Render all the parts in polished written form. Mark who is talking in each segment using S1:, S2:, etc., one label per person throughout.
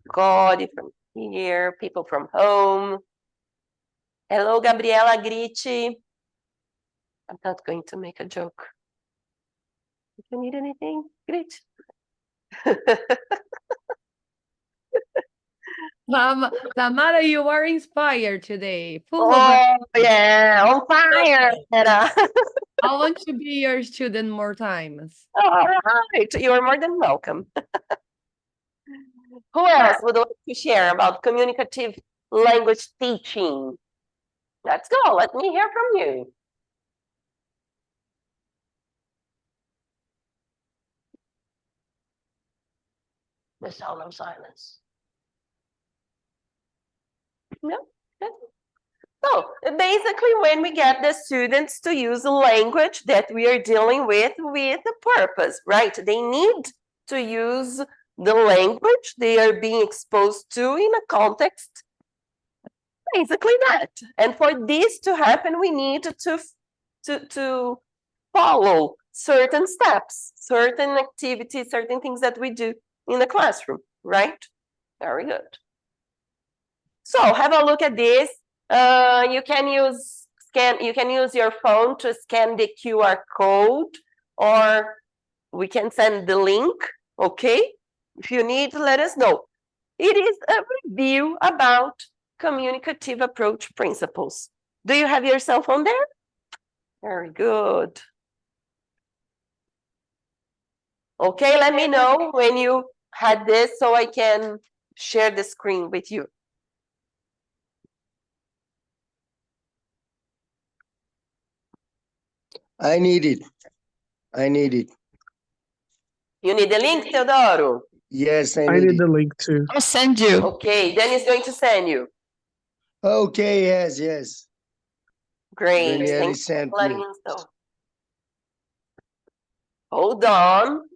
S1: Cody from here, people from home. Hello, Gabriela Gritti. I'm not going to make a joke. If you need anything, Grit.
S2: Tamara, you are inspired today.
S1: Yeah, on fire.
S2: I want to be your student more times.
S1: All right, you are more than welcome. Who else would like to share about communicative language teaching? Let's go. Let me hear from you. The sound of silence. No? So basically, when we get the students to use a language that we are dealing with a purpose, right? They need to use the language they are being exposed to in a context. Basically that. And for this to happen, we need to follow certain steps, certain activities, certain things that we do in the classroom, right? Very good. So have a look at this. You can use your phone to scan the QR code, or we can send the link, okay? If you need, let us know. It is a review about communicative approach principles. Do you have your cell phone there? Very good. Okay, let me know when you had this so I can share the screen with you.
S3: I need it. I need it.
S1: You need the link, Teodoro?
S3: Yes, I
S4: need
S3: need
S4: the
S3: it.
S4: link too.
S2: I'll send you.
S1: Okay, Danny's going to send you.
S3: Okay, yes.
S1: Great.
S3: Danielle
S1: Thanks for
S3: sent
S1: letting
S3: me.
S1: us know. Hold on.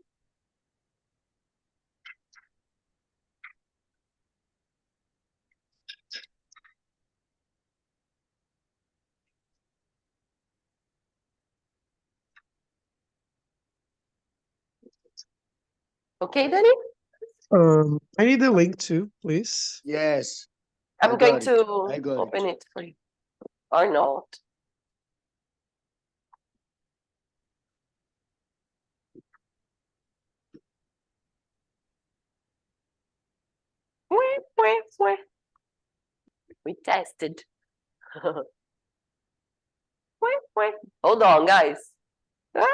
S1: Okay, Danny?
S4: I need the link too, please.
S3: Yes.
S1: I'm going to
S3: got
S1: open it for you. Or not. We tested. Hold on, guys. Ah,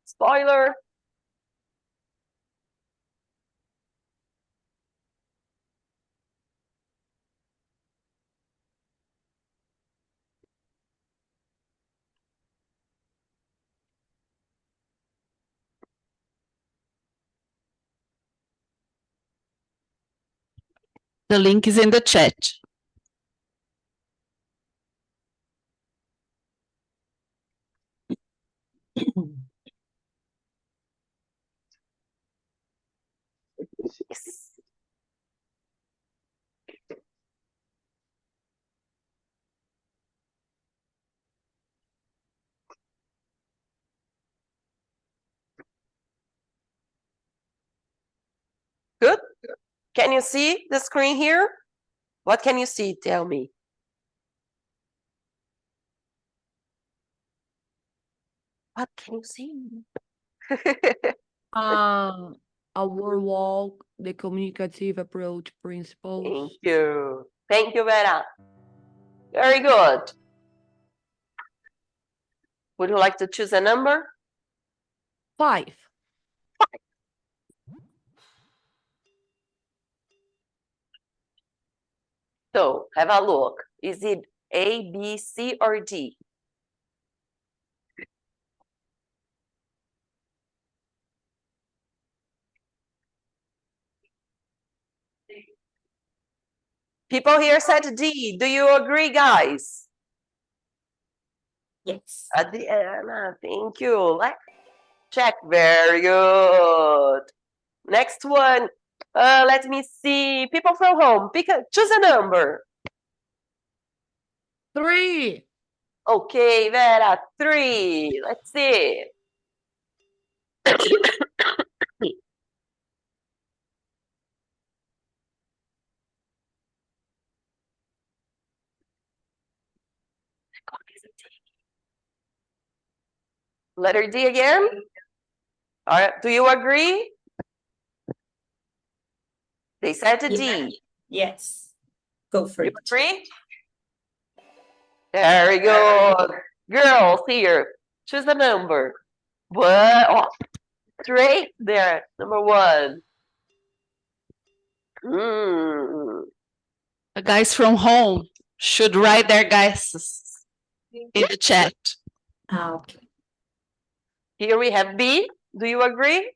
S1: spoiler.
S2: The link is in the chat.
S1: Yes. Good. Can you see the screen here? What can you see? Tell me. What can you see?
S2: Our walk, the communicative approach principles.
S1: Thank you. Thank you, Vera. Very good. Would you like to choose a number?
S2: 5.
S1: So have a look. Is it A, B, C, or D? People here said D. Do you agree, guys?
S2: Yes.
S1: Adriana, thank you. Let's check. Very good. Next one. Let me see. People from home. Choose a number.
S2: 3.
S1: Okay, Vera, 3. Let's see. Letter D again. All right, do you agree? They said a D.
S5: Yes. Go for
S1: You
S5: it.
S1: agree? Very good. Girls here, choose a number. What? Oh, straight there. Number 1.
S2: The guys from home should write their guesses in the chat.
S5: Okay.
S1: Here we have B. Do you agree?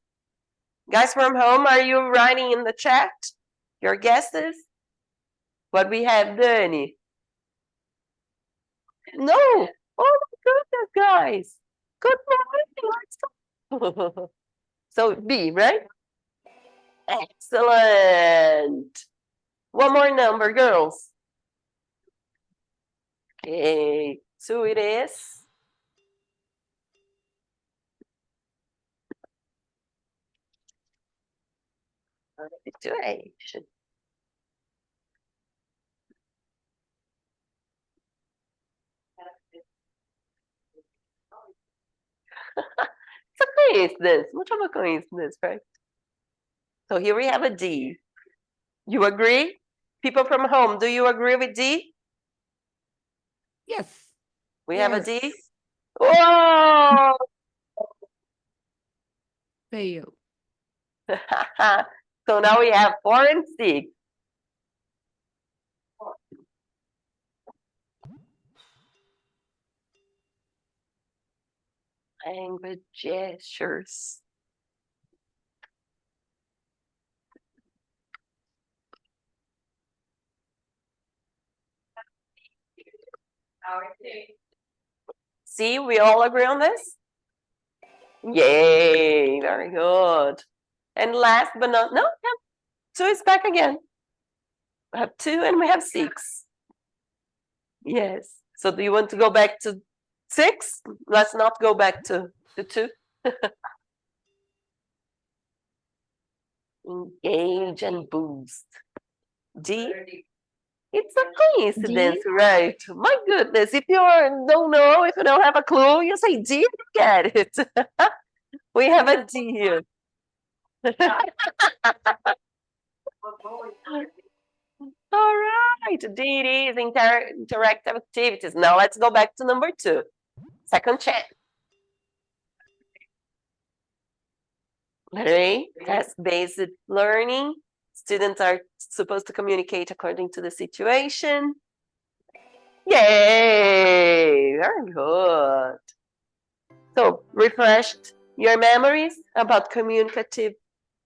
S1: Guys from home, are you writing in the chat your guesses? What we have, Dani? No. Oh my goodness, guys. Good morning. So B, right? Excellent. One more number, girls. Okay, so it is. Situation. It's a coincidence. Much of a coincidence, right? So here we have a D. You agree? People from home, do you agree with D?
S2: Yes.
S1: We have a D?
S5: Yes.
S1: Whoa!
S2: Fail.
S1: So now we have 4 and 6. Language gestures. See, we all agree on this? Yay, very good. And last but not, no, yeah, 2 is back again. We have 2 and we have 6. Yes. So do you want to go back to 6? Let's not go back to 2. Engage and boost. D. It's a coincidence, right? My goodness, if you don't know, if you don't have a clue, you say D, you get it. We have a D here. All right, D is interactive activities. Now let's go back to number 2. Second check. Letter A, task-based learning. Students are supposed to communicate according to the situation. Yay! Very good. So, refreshed your memories about communicative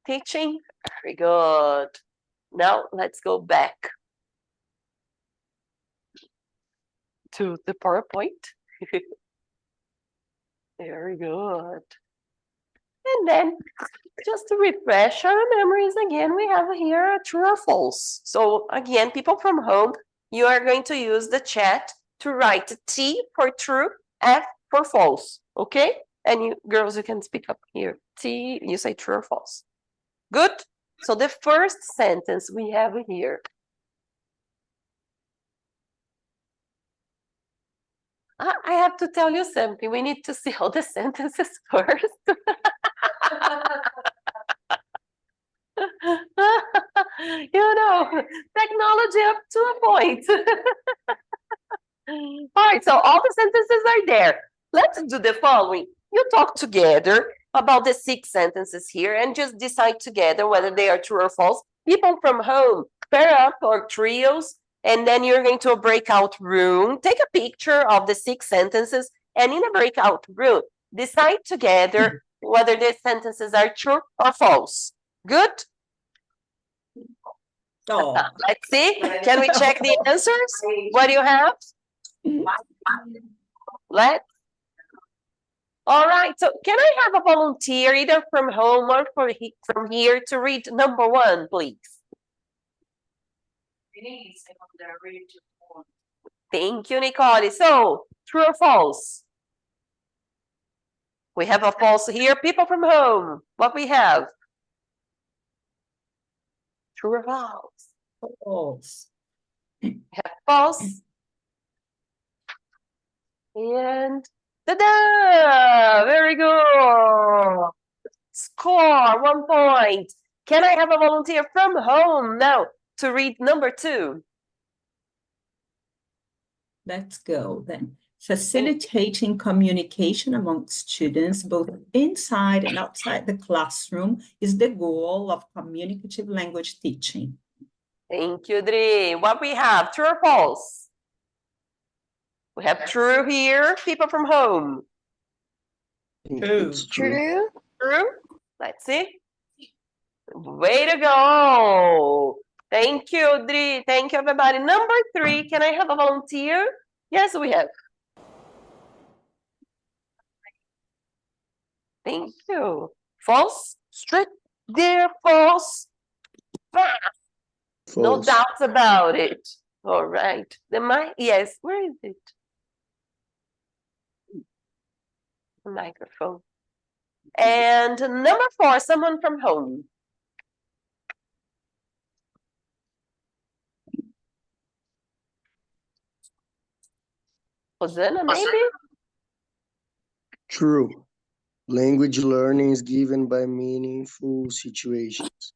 S1: teaching? Very good. Now, let's go back to the PowerPoint. Very good. And then, just to refresh our memories again, we have here true or false. So again, people from home, you are going to use the chat to write T for true, F for false, okay? And you girls, you can speak up here. T, you say true or false. Good? So the first sentence we have here. I have to tell you something. We need to see all the sentences first. You know, technology up to a point. All right, so all the sentences are there. Let's do the following. You talk together about the 6 sentences here and just decide together whether they are true or false. People from home, pair up or trios, and then you're going to a breakout room. Take a picture of the 6 sentences, and in a breakout room, decide together whether the sentences are true or false. Good?
S5: Oh.
S1: Let's see. Can we check the answers? What do you have? Let's. All right. So can I have a volunteer either from home or from here to read number 1, please? Thank you, Nicole. So, true or false? We have a false here. People from home, what we have? True or false?
S5: False.
S1: We have false. And ta-da! Very good. Score 1 point. Can I have a volunteer from home now to read number 2?
S5: Let's go then. Facilitating communication amongst students, both inside and outside the classroom, is the goal of communicative language teaching.
S1: Thank you, Dri. What we have, true or false? We have true here, people from home.
S3: I think
S5: True.
S3: it's true.
S1: True? Let's see. Way to go. Thank you, Dri. Thank you, everybody. Number 3, can I have a volunteer? Yes, we have. Thank you. False? Straight there, false. No
S3: False.
S1: doubts about it. All right. Yes, where is it? The microphone. And number 4, someone from home. Hosanna, maybe?
S3: True. Language learning is given by meaningful situations.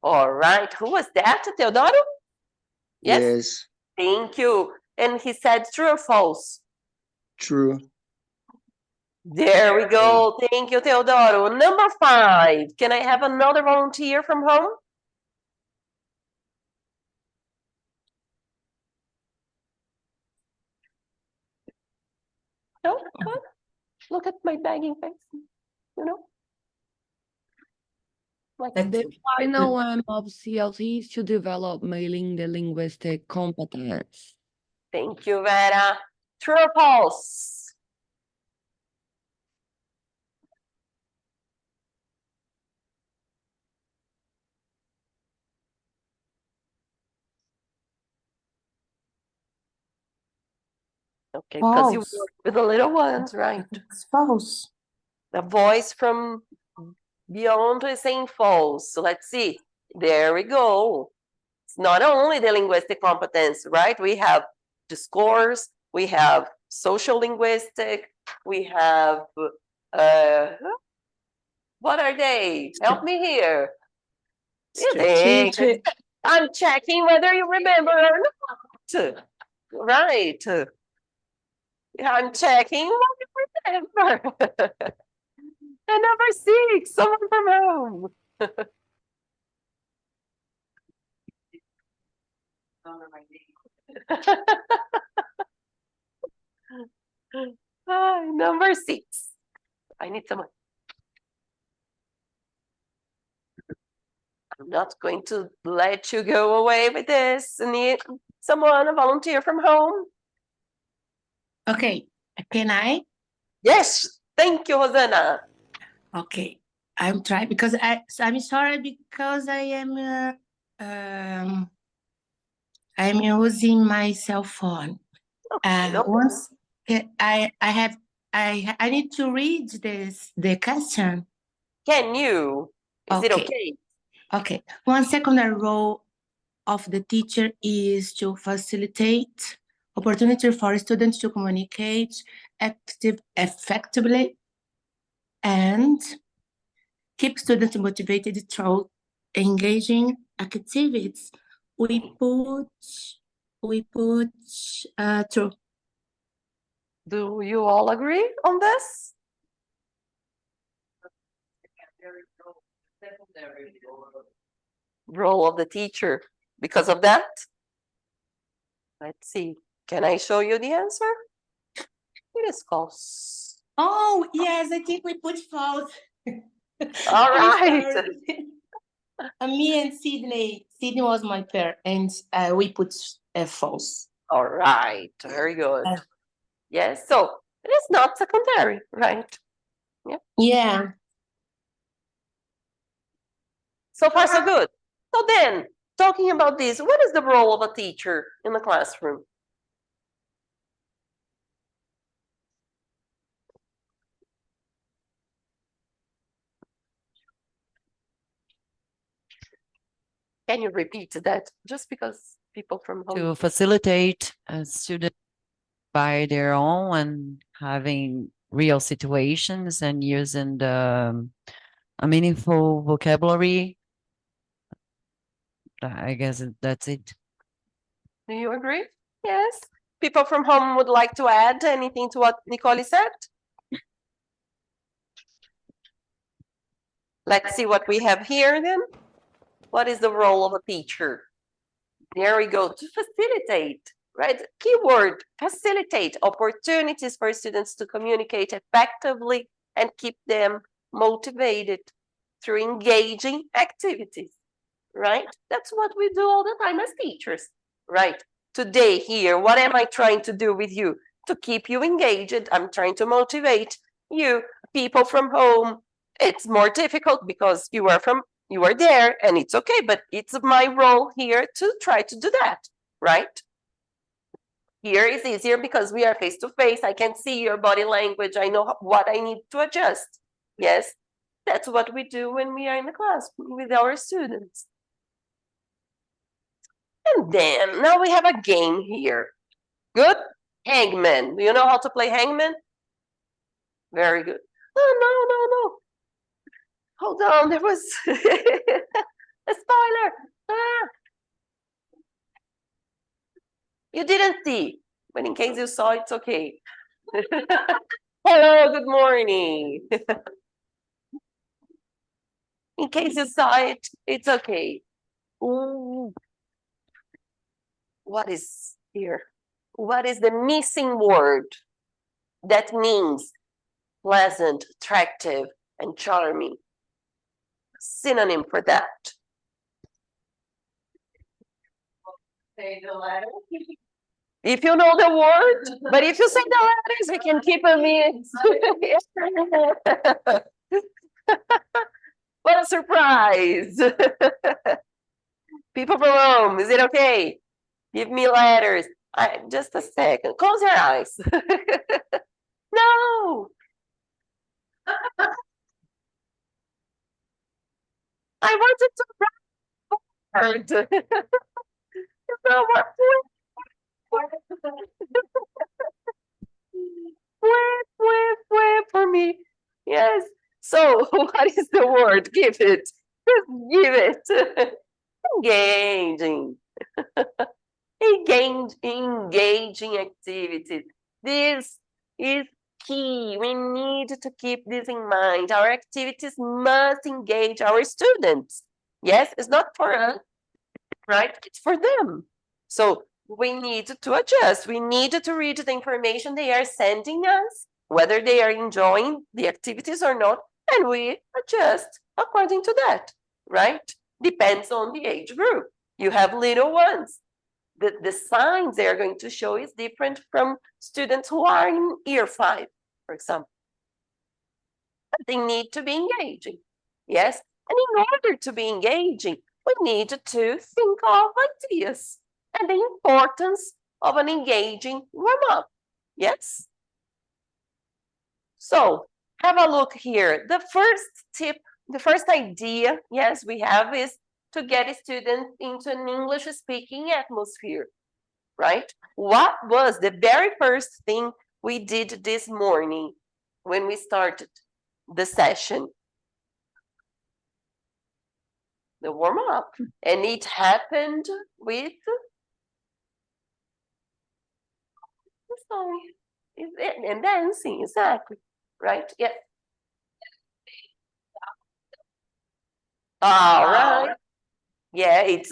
S1: All right. Who was that, Teodoro? Yes?
S3: Yes,
S1: Thank you. And he said true or false?
S3: true.
S1: There we go. Thank you, Teodoro. Number 5. Can I have another volunteer from home? No? What? Look at my bagging face. You know? Like
S5: Let's
S6: The final aim of CLT is to develop mailing the linguistic competence.
S1: Thank you, Vera. True or false? Okay, because you
S7: False.
S1: work with the little ones, right?
S7: It's false.
S1: The voice from beyond is saying false. So let's see. There we go. It's not only the linguistic competence, right? We have discourse, we have social linguistic, we have what are they? Help me here. You think.
S5: strategic.
S1: I'm checking whether you remember or not. Right. I'm checking what you remember. And number 6, someone from home. Number 6. I need someone. I'm not going to let you go away with this. I need someone, a volunteer from home.
S7: Okay, can I?
S1: Yes, thank you, Hosanna.
S7: Okay, I'm trying because I'm sorry because I'm using my cell phone.
S1: no
S7: Once I need to read the question.
S1: Can you? Is it
S7: Okay.
S1: okay?
S7: Okay, one secondary role of the teacher is to facilitate opportunity for students to communicate effectively and keep students motivated through engaging activities. We put through.
S1: Do you all agree on this? Role of the teacher. Because of that? Let's see. Can I show you the answer? It is false.
S7: Oh yes, I think we put false.
S1: All right.
S7: Me and Sydney was my pair, and we put false.
S1: All right. Very good. Yes. So it is not secondary, right?
S7: Yeah.
S1: So far, so good. So then, talking about this, what is the role of a teacher in the classroom? Can you repeat that? Just because people from home.
S2: To facilitate a student. by their own and having real situations and using a meaningful vocabulary. I guess that's it.
S1: Do you agree? Yes. People from home would like to add anything to what Nicole said? Let's see what we have here then. What is the role of a teacher? There we go, to facilitate, right? Keyword, facilitate opportunities for students to communicate effectively and keep them motivated through engaging activities, right? That's what we do all the time as teachers, right? Today here, what am I trying to do with you? To keep you engaged. I'm trying to motivate you, people from home. It's more difficult because you are there and it's okay, but it's my role here to try to do that, right? Here is easier because we are face to face. I can see your body language. I know what I need to adjust. Yes, that's what we do when we are in the class with our students. And then now we have a game here. Good. Hangman. Do you know how to play hangman? Very good. Oh, no. Hold on, there was a spoiler. Ah. You didn't see, but in case you saw, it's okay. Hello, good morning. In case you saw it, it's okay. Ooh. What is here? What is the missing word that means pleasant, attractive, and charming? Synonym for that. Say the letter. If you know the word, but if you say the letters, we can keep a mix. What a surprise. People from home, is it okay? Give me letters. Just a second. Close your eyes. No. I wanted to write word. No, for me. Yes. So what is the word? Give it. Just give it. Engaging. Engaging activities. This is key. We need to keep this in mind. Our activities must engage our students. Yes, it's not for us, right? It's for them. So we need to adjust. We need to read the information they are sending us, whether they are enjoying the activities or not, and we adjust according to that, right? Depends on the age group. You have little ones. The signs they are going to show is different from students who are in year 5, for example. But they need to be engaging, yes? And in order to be engaging, we need to think of ideas and the importance of an engaging warm-up, yes? So have a look here. The first tip, the first idea, yes, we have is to get students into an English-speaking atmosphere, right? What was the very first thing we did this morning when we started the session? The warm-up. And it happened with the song and dancing, exactly, right? Yeah. All right. Yeah, it's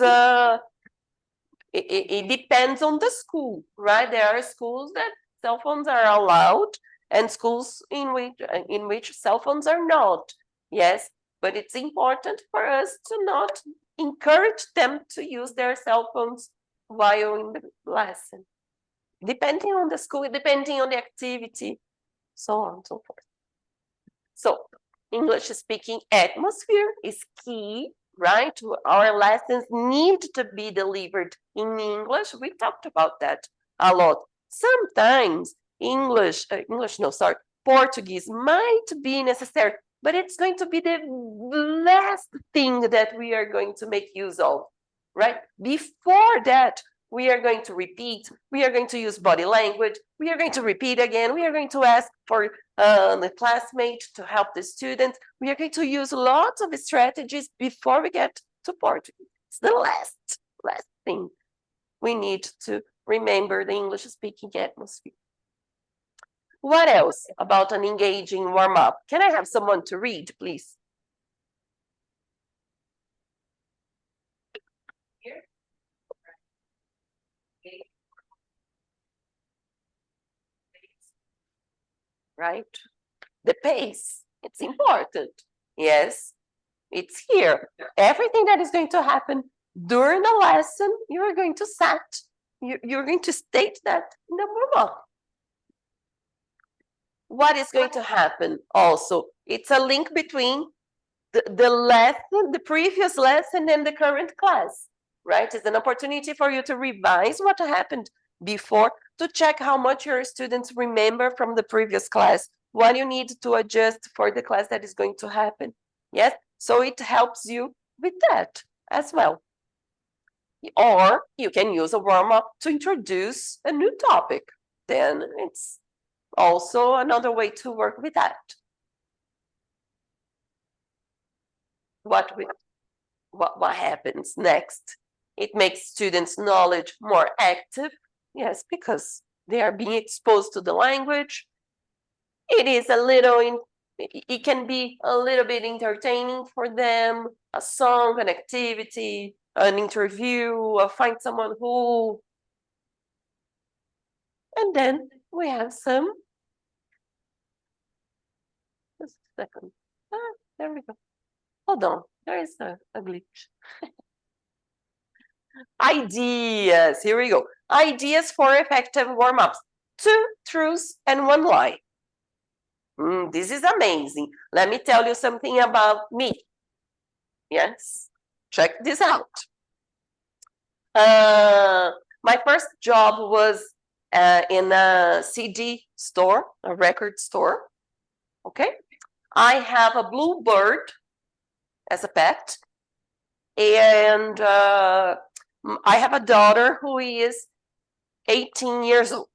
S1: it depends on the school, right? There are schools that cell phones are allowed and schools in which cell phones are not. Yes, but it's important for us to not encourage them to use their cell phones while in the lesson. Depending on the school, depending on the activity, so on and so forth. So English speaking atmosphere is key, right? Our lessons need to be delivered in English. We talked about that a lot. Sometimes Portuguese might be necessary, but it's going to be the last thing that we are going to make use of, right? Before that, we are going to repeat, we are going to use body language, we are going to repeat again, we are going to ask for the classmate to help the students, we are going to use lots of strategies before we get to Portuguese. It's the last thing we need to remember the English-speaking atmosphere. What else about an engaging warm-up? Can I have someone to read, please? Right? The pace, it's important. Yes, it's here. Everything that is going to happen during the lesson, you're going to set, you're going to state that in the warm-up. What is going to happen also? It's a link between the lesson, the previous lesson, and the current class, right? It's an opportunity for you to revise what happened before, to check how much your students remember from the previous class, what you need to adjust for the class that is going to happen. Yes, so it helps you with that as well. Or you can use a warm-up to introduce a new topic. Then it's also another way to work with that. What happens next? It makes students' knowledge more active. Yes, because they are being exposed to the language. It is a little, it can be a little bit entertaining for them, a song, an activity, an interview, or find someone who. And then we have some. Just a second. There we go. Hold on, there is a glitch. Ideas, here we go. Ideas for effective warm-ups. 2 truths and 1 lie. This is amazing. Let me tell you something about me. Yes, check this out. My first job was in a CD store, a record store. Okay, I have a blue bird as a pet, and I have a daughter who is 18 years old.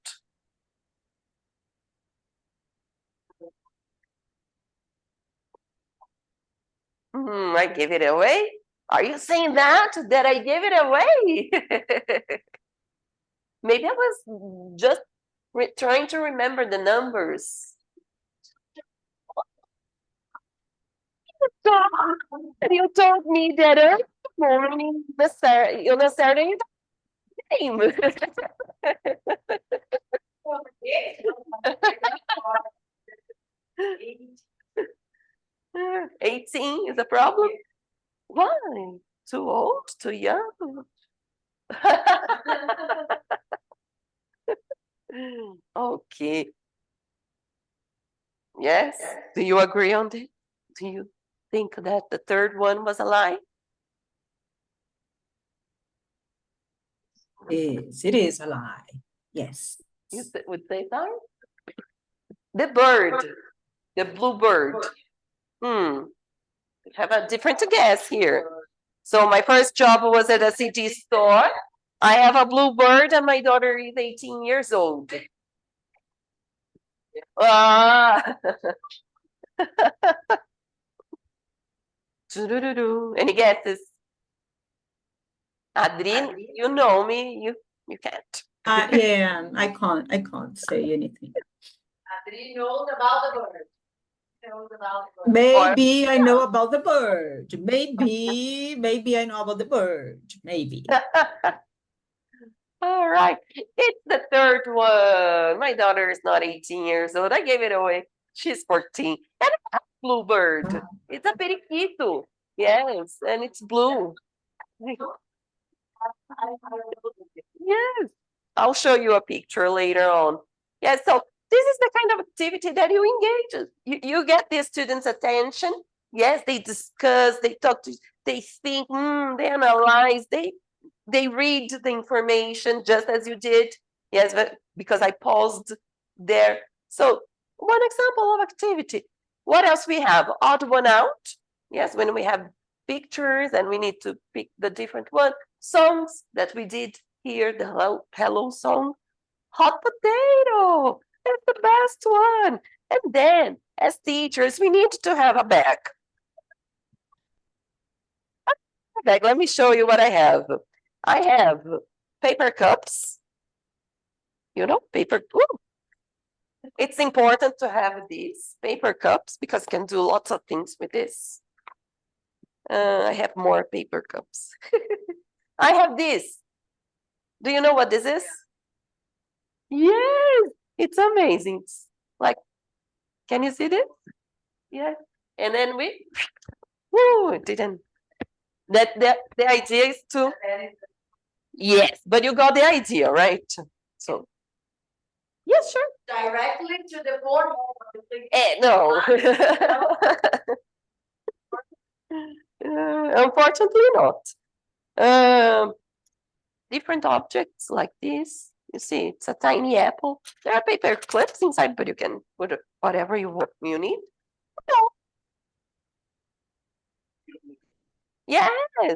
S1: I gave it away? Are you saying that I gave it away? Maybe I was just trying to remember the numbers. You told me that early morning, on a Saturday name. 18 is a problem? Why? Too old? Too young? Okay. Yes. Do you agree on this? Do you think that the third one was a lie?
S5: It is a lie. Yes.
S1: You would say sorry? The bird, the blue bird. Have a different guess here. So my first job was at a CD store. I have a blue bird and my daughter is 18 years old. Any guesses? Adrien, you know me, you can't.
S5: Yeah, I can't say anything.
S1: Adrien knows about the bird.
S5: Maybe I know about the bird. Maybe I know about the bird. Maybe.
S1: All right. It's the third one. My daughter is not 18 years old. I gave it away. She's 14. And a bluebird. It's a periquito. Yes, and it's blue. Yes. I'll show you a picture later on. Yes, so this is the kind of activity that you engage. You get the students' attention. Yes, they discuss, they talk to, they think, they analyze, they read the information just as you did. Yes, but because I paused there. So one example of activity. What else we have? Odd one out. Yes, when we have pictures and we need to pick the different one. Songs that we did here, the hello song. Hot potato, it's the best one. And then, as teachers, we need to have a bag. Let me show you what I have. I have paper cups. You know, paper. Ooh. It's important to have these paper cups because you can do lots of things with this. I have more paper cups. I have this. Do you know what this is? Yes, it's amazing. It's like, can you see this? Yeah. And then woo, it didn't. The idea is to, yes, but you got the idea, right? So, yes, sure.
S8: Directly to the board.
S1: No. Unfortunately not. Different objects like this. You see, it's a tiny apple. There are paper clips inside, but you can put whatever you need. No. Yes,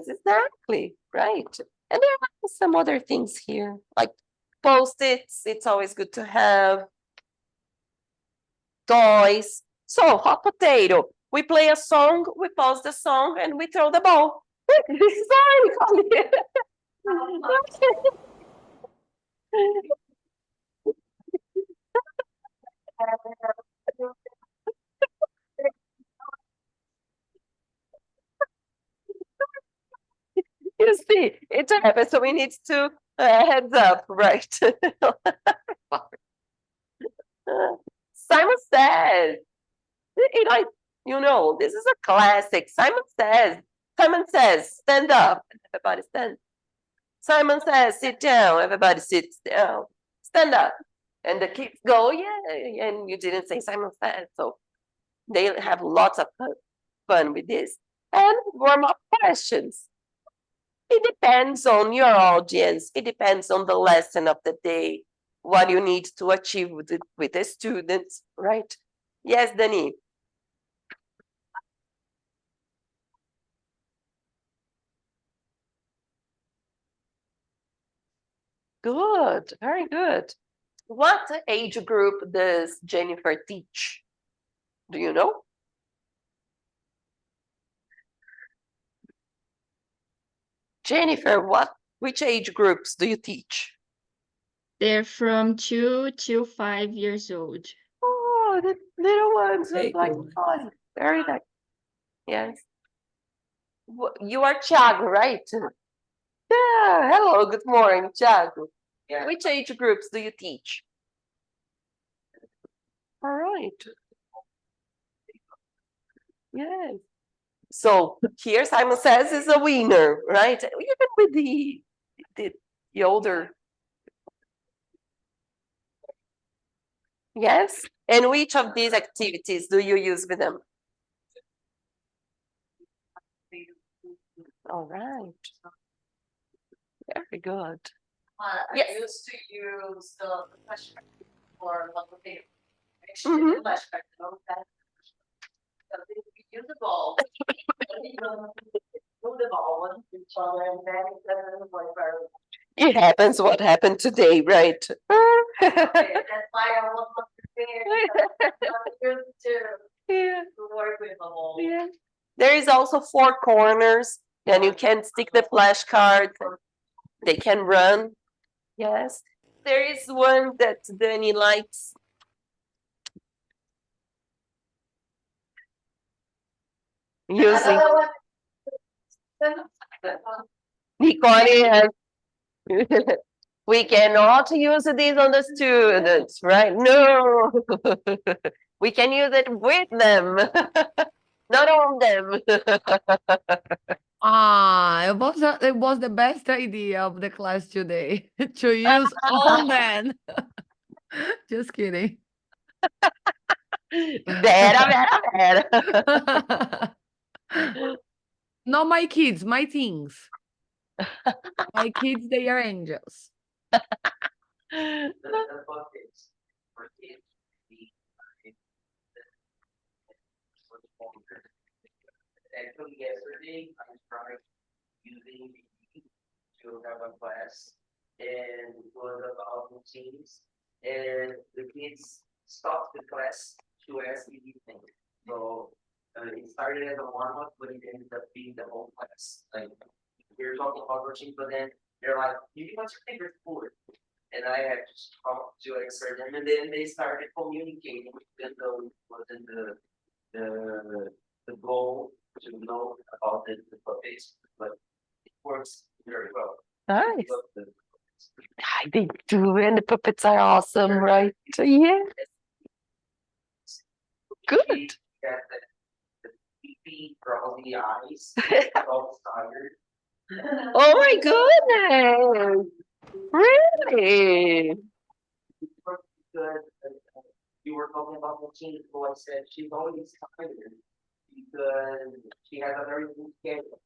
S1: exactly. Right. And there are some other things here, like Post-its. It's always good to have. Toys. So, hot potato. We play a song, we pause the song, and we throw the ball. Sorry, Colin. You see, it happens, so we need to heads up, right? Simon Says. This is a classic. Simon Says, stand up. Everybody stand. Simon Says, sit down. Everybody sits down. Stand up. And the kids go, yeah. And you didn't say Simon Says. So they have lots of fun with this. And warm up questions. It depends on your audience. It depends on the lesson of the day, what you need to achieve with the students, right? Yes, Dani. Good, very good. What age group does Jennifer teach? Do you know? Jennifer, which age groups do you teach?
S9: They're from 2 to 5 years old.
S1: Oh, the little ones look like
S5: Cool.
S1: fun. Very nice. Yes. You are Thiago, right? Yeah. Hello, good morning, Thiago. Yeah. Which age groups do you teach? All right. Yes. So here Simon Says is a winner, right? Even with the older. Yes. And which of these activities do you use with them? All right. Very good. Yes.
S8: I used to use the question for multiplication.
S1: Mhm.
S8: Use the ball. Move the ball one to each other and then
S1: It happens what happened today, right?
S8: that's why I want
S1: Yeah.
S8: to work with the ball.
S1: Yeah. There is also 4 corners, and you can stick the flashcards. They can run. Yes. There is one that Dani likes. Using Nicole has. We cannot use these on the students, right? No. We can use it with them, not on them.
S6: It was the best idea of the class today to use on them. Just kidding.
S1: Vera.
S6: Not my kids, my teens. My kids, they are angels.
S10: Actually, yesterday I tried using to have a class, and it was about routines. And the kids stopped the class to ask me anything. So it started as a warm-up, but it ended up being the whole class. Like, we were talking about routine, but then they're like, "You what's your favorite food?" And I had to talk to answer them, and then they started communicating, even though it wasn't the goal to know about the puppets, but it works very well.
S1: Nice.
S10: Love the
S1: They do, and the puppets are awesome, right? Yeah, good.
S10: got the pee for all the eyes, all tired.
S1: Oh my goodness. Really?
S10: Good. You were talking about routine, so I said she's always tired because she has a very good schedule.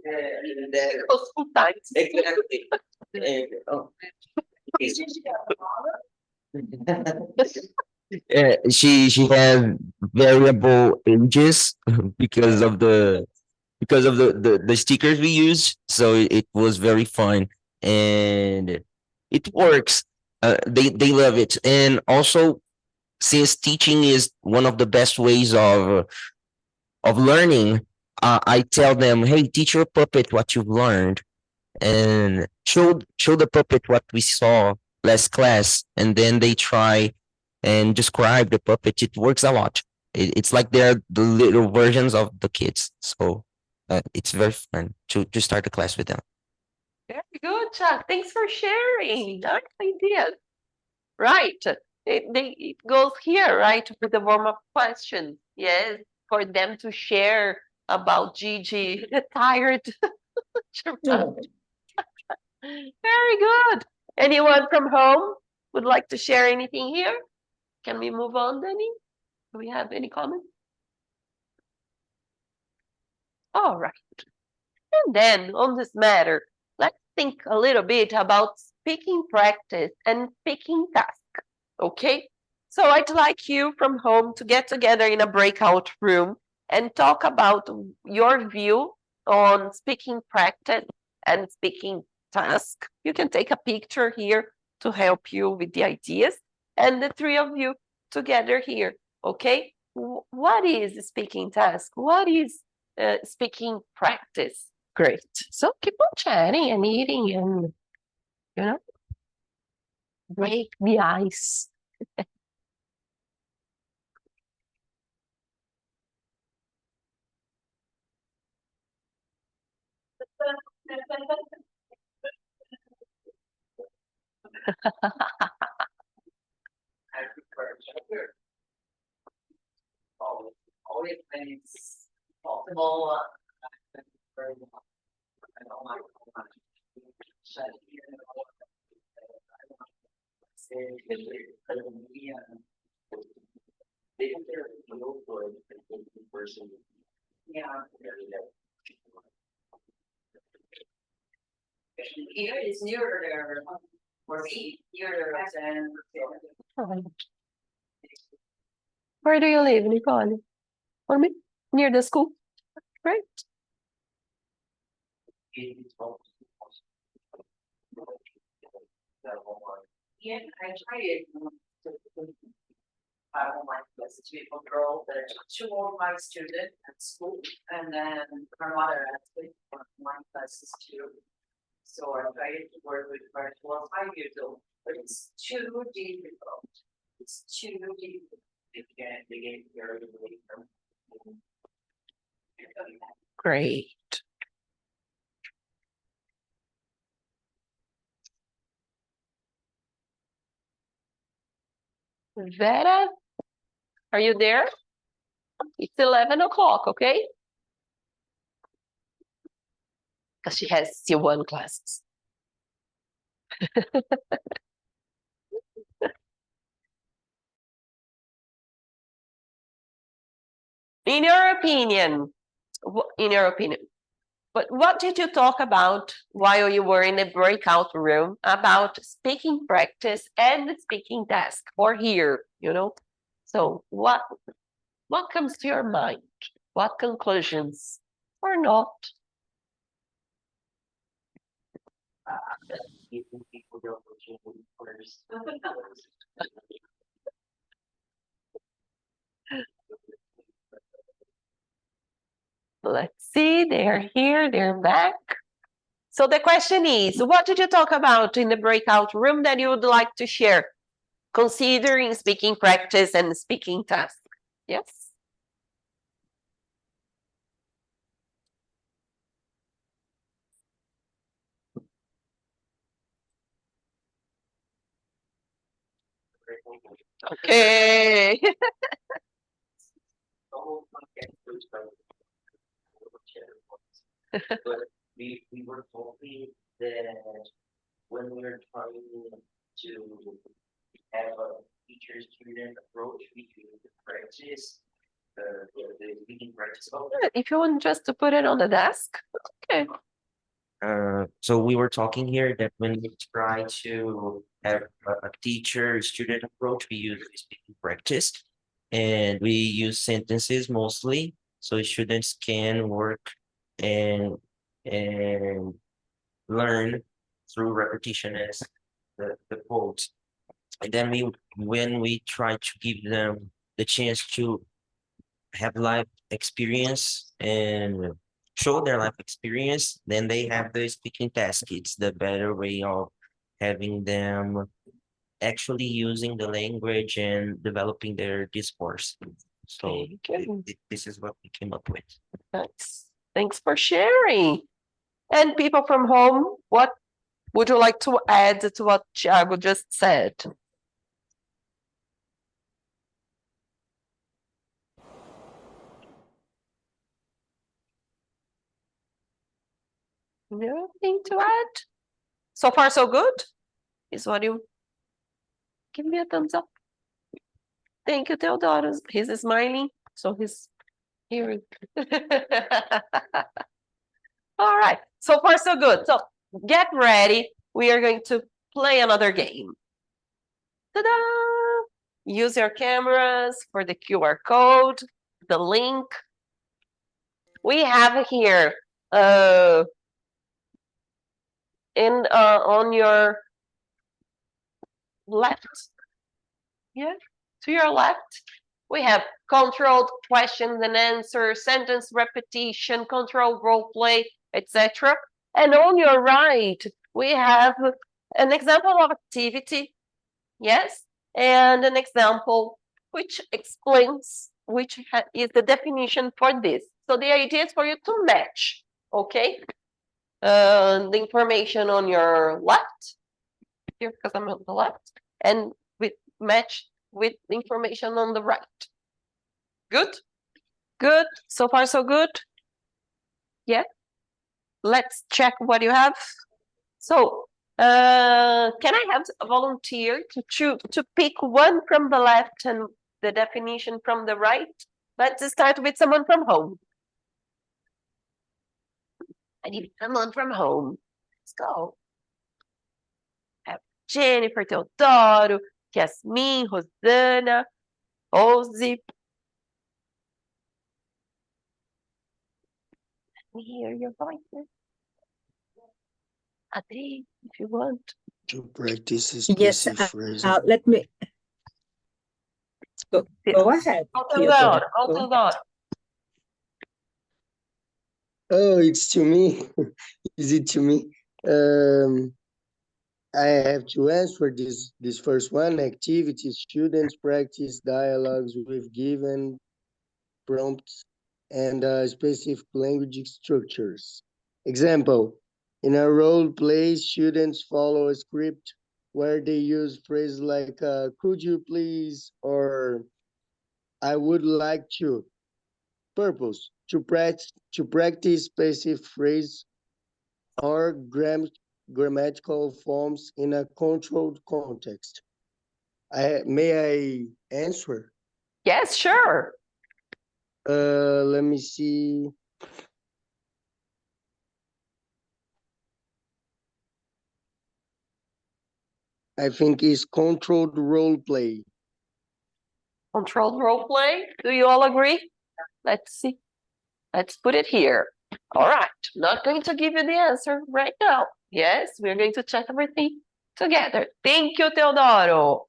S10: And then
S1: Oh, sometimes.
S10: exactly. And, oh. She has variable ages because of the stickers we use, so it was very fun and it works. They love it, and also since teaching is one of the best ways of learning, I tell them, "Hey, teach your puppet what you've learned, and show the puppet what we saw last class, and then they try and describe the puppet. It works a lot. It's like they're the little versions of the kids, so it's very fun to start the class with them.
S1: Very good, Chuck. Thanks for sharing. Nice idea. Right. It goes here, right, with the warm-up question. Yes, for them to share about Gigi, the tired.
S5: No.
S1: Very good. Anyone from home would like to share anything here? Can we move on, Danny? Do we have any comments? All right. And then on this matter, let's think a little bit about speaking practice and speaking task. Okay? So I'd like you from home to get together in a breakout room and talk about your view on speaking practice and speaking task. You can take a picture here to help you with the ideas, and the three of you together here. Okay? What is speaking task? What is speaking practice? Great. So keep on chatting and eating and, break the ice.
S8: Always thinks optimal. I don't like yeah. Here is nearer there for me, nearer than.
S1: Right. Where do you live, Nicole? For me? Near the school? Right.
S8: Yeah, I tried. I don't like this beautiful girl, but two of my student at school, and then her mother actually one classes too. So I tried to work with her for 5 years old, but it's too difficult. It's too difficult. They get very away from.
S1: Great. Vera, are you there? It's 11 o'clock, okay? Because she has C1 classes. In your opinion, but what did you talk about while you were in the breakout room about speaking practice and speaking task, or here, So what comes to your mind? What conclusions or not?
S10: Giving people the opportunity first.
S1: Let's see, they're here, they're back. So the question is, what did you talk about in the breakout room that you would like to share, considering speaking practice and speaking task? Yes? Okay.
S10: But we were hoping that when we were trying to have a teacher-student approach, we could practice the speaking practice.
S1: If you want just to put it on the desk, okay.
S10: So we were talking here that when we try to have a teacher-student approach, we use speaking practice, and we use sentences mostly, so students can work and learn through repetition as the quotes. And then when we try to give them the chance to have life experience and show their life experience, then they have the speaking task. It's the better way of having them actually using the language and developing their discourse. So
S1: Thank you.
S10: this is what we came up with.
S1: Thanks. Thanks for sharing. And people from home, what would you like to add to what Thiago just said? Nothing to add? So far, so good? Is what you give me a thumbs up. Thank you, Theodorus. He's smiling, so he's here. All right, so far, so good. So get ready. We are going to play another game. Ta-da! Use your cameras for the QR code, the link. We have here on your left, yeah, to your left, we have controlled questions and answers, sentence repetition, controlled role play, etc. And on your right, we have an example of activity, yes, and an example which explains which is the definition for this. So the idea is for you to match, okay? The information on your left, here because I'm on the left, and match with the information on the right. Good? Good. So far, so good? Yeah. Let's check what you have. So, can I have a volunteer to pick one from the left and the definition from the right? Let's start with someone from home. I need someone from home. Let's go. Have Jennifer, Teodoro, Yasmin, Rosana, Rosie. Let me hear your voices. Adri, if you want.
S3: To practice
S5: Yes,
S3: specific phrase.
S5: let me go ahead. Theodoro. Go ahead.
S3: Oh, it's to me. Is it to me? I have to answer this first one. Activities, students practice dialogues with given prompts and specific language structures. Example, in a role play, students follow a script where they use phrases like, could you please, or I would like to. Purpose, to practice specific phrase or grammatical forms in a controlled context. May I answer?
S1: Yes, sure.
S3: Let me see. I think it's controlled role play.
S1: Controlled role play. Do you all agree? Let's see. Let's put it here. All right. Not going to give you the answer right now. Yes, we're going to check everything together. Thank you, Teodoro.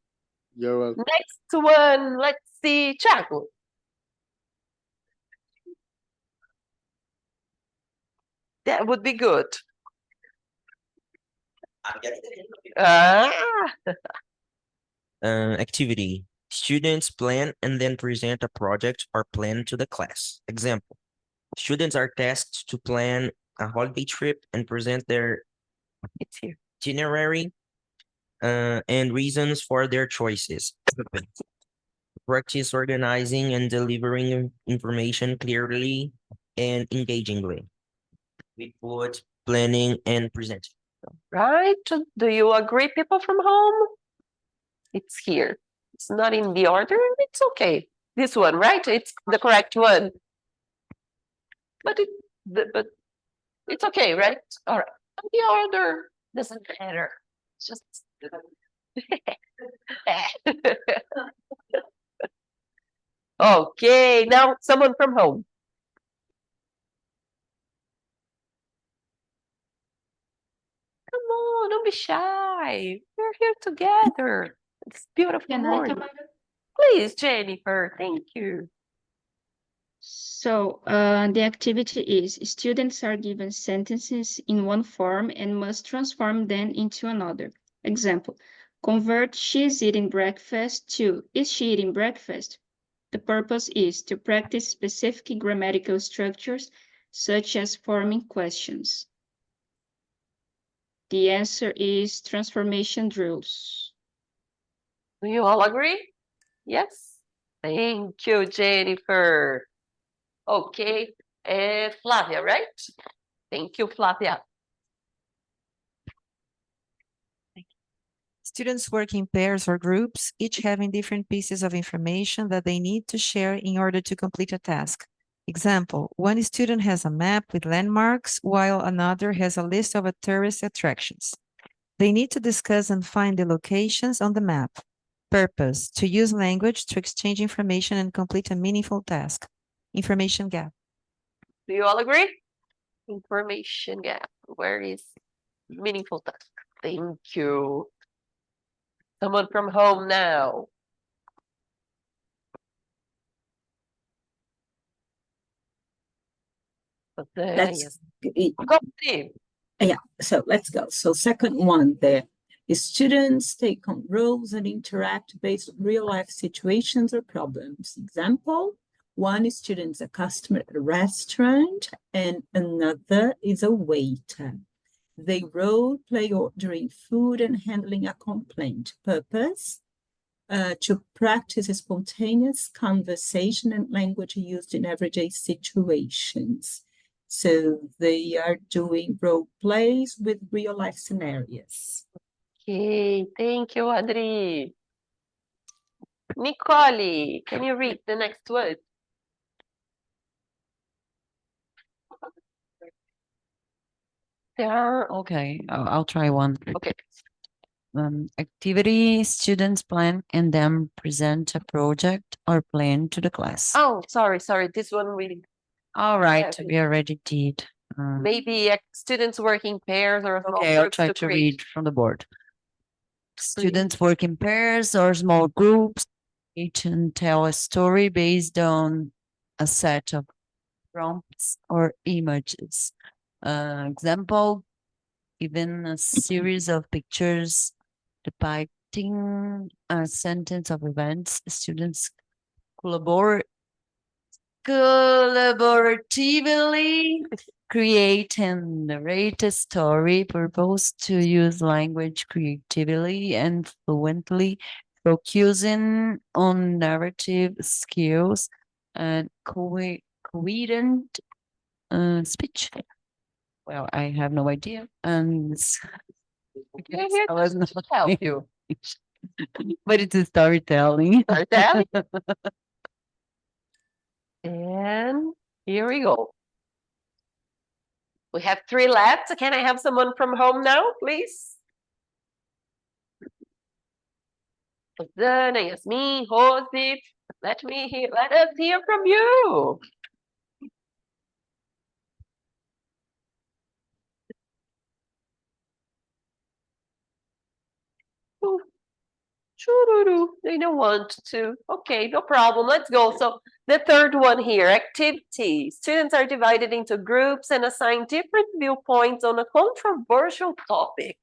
S3: You're welcome.
S1: Next one, let's see, Thiago. That would be good.
S10: I'm getting the hint of it.
S1: Ah,
S10: Activity. Students plan and then present a project or plan to the class. Example. Students are tasked to plan a holiday trip and present their
S1: it's here.
S10: itinerary and reasons for their choices. Practice organizing and delivering information clearly and engagingly. We put planning and presenting.
S1: Right? Do you agree, people from home? It's here. It's not in the order. It's okay. This one, right? It's the correct one. But but it's okay, right? All right. The order doesn't matter. It's just okay. Now someone from home. Come on, don't be shy. We're here together. It's beautiful
S9: Can I,
S1: morning.
S9: Tamara?
S1: Please, Jennifer. Thank you.
S9: So, the activity is students are given sentences in one form and must transform them into another. Example, convert she's eating breakfast to is she eating breakfast? The purpose is to practice specific grammatical structures such as forming questions. The answer is transformation drills.
S1: Do you all agree? Yes. Thank you, Jennifer. Okay. Flavia, right? Thank you, Flavia.
S11: Students work in pairs or groups, each having different pieces of information that they need to share in order to complete a task. Example, one student has a map with landmarks, while another has a list of tourist attractions. They need to discuss and find the locations on the map. Purpose, to use language to exchange information and complete a meaningful task. Information gap.
S1: Do you all agree? Information gap. Where is meaningful task? Thank you. Someone from home now. But
S5: Let's
S1: go, Steve.
S5: Yeah, so let's go. So second one there is students take on roles and interact based on real life situations or problems. Example, one student is a customer at a restaurant and another is a waiter. They role play ordering food and handling a complaint. Purpose, to practice spontaneous conversation and language used in everyday situations. So they are doing role plays with real life scenarios.
S1: Okay, thank you, Adri. Nicole, can you read the next word?
S2: Okay, I'll try one.
S1: Okay.
S2: Activity, students plan and then present a project or plan to the class.
S1: Oh, sorry. This one we
S2: All right,
S1: Yeah,
S2: we already did.
S1: maybe students work in pairs or small
S2: Okay, I'll
S1: groups
S2: try to
S1: create.
S2: read from the board. Students work in pairs or small groups. Each and tell a story based on a set of prompts or images. Example, given a series of pictures depicting a sentence of events, students collaboratively create and narrate a story. Purpose to use language creatively and fluently, focusing on narrative skills and coherent speech. Well, I have no idea. And
S1: We're here
S2: I was
S1: to
S2: not
S1: help you.
S2: but it's a storytelling.
S1: Storytelling. And here we go. We have 3 left. Can I have someone from home now, please? Rosana, Yasmin, Rosie, let us hear from you.
S2: Hi,
S1: Shoo-doo-doo. They don't want to. Okay, no problem. Let's go. So the third one here, activities. Students are divided into groups and assigned different viewpoints on a controversial topic.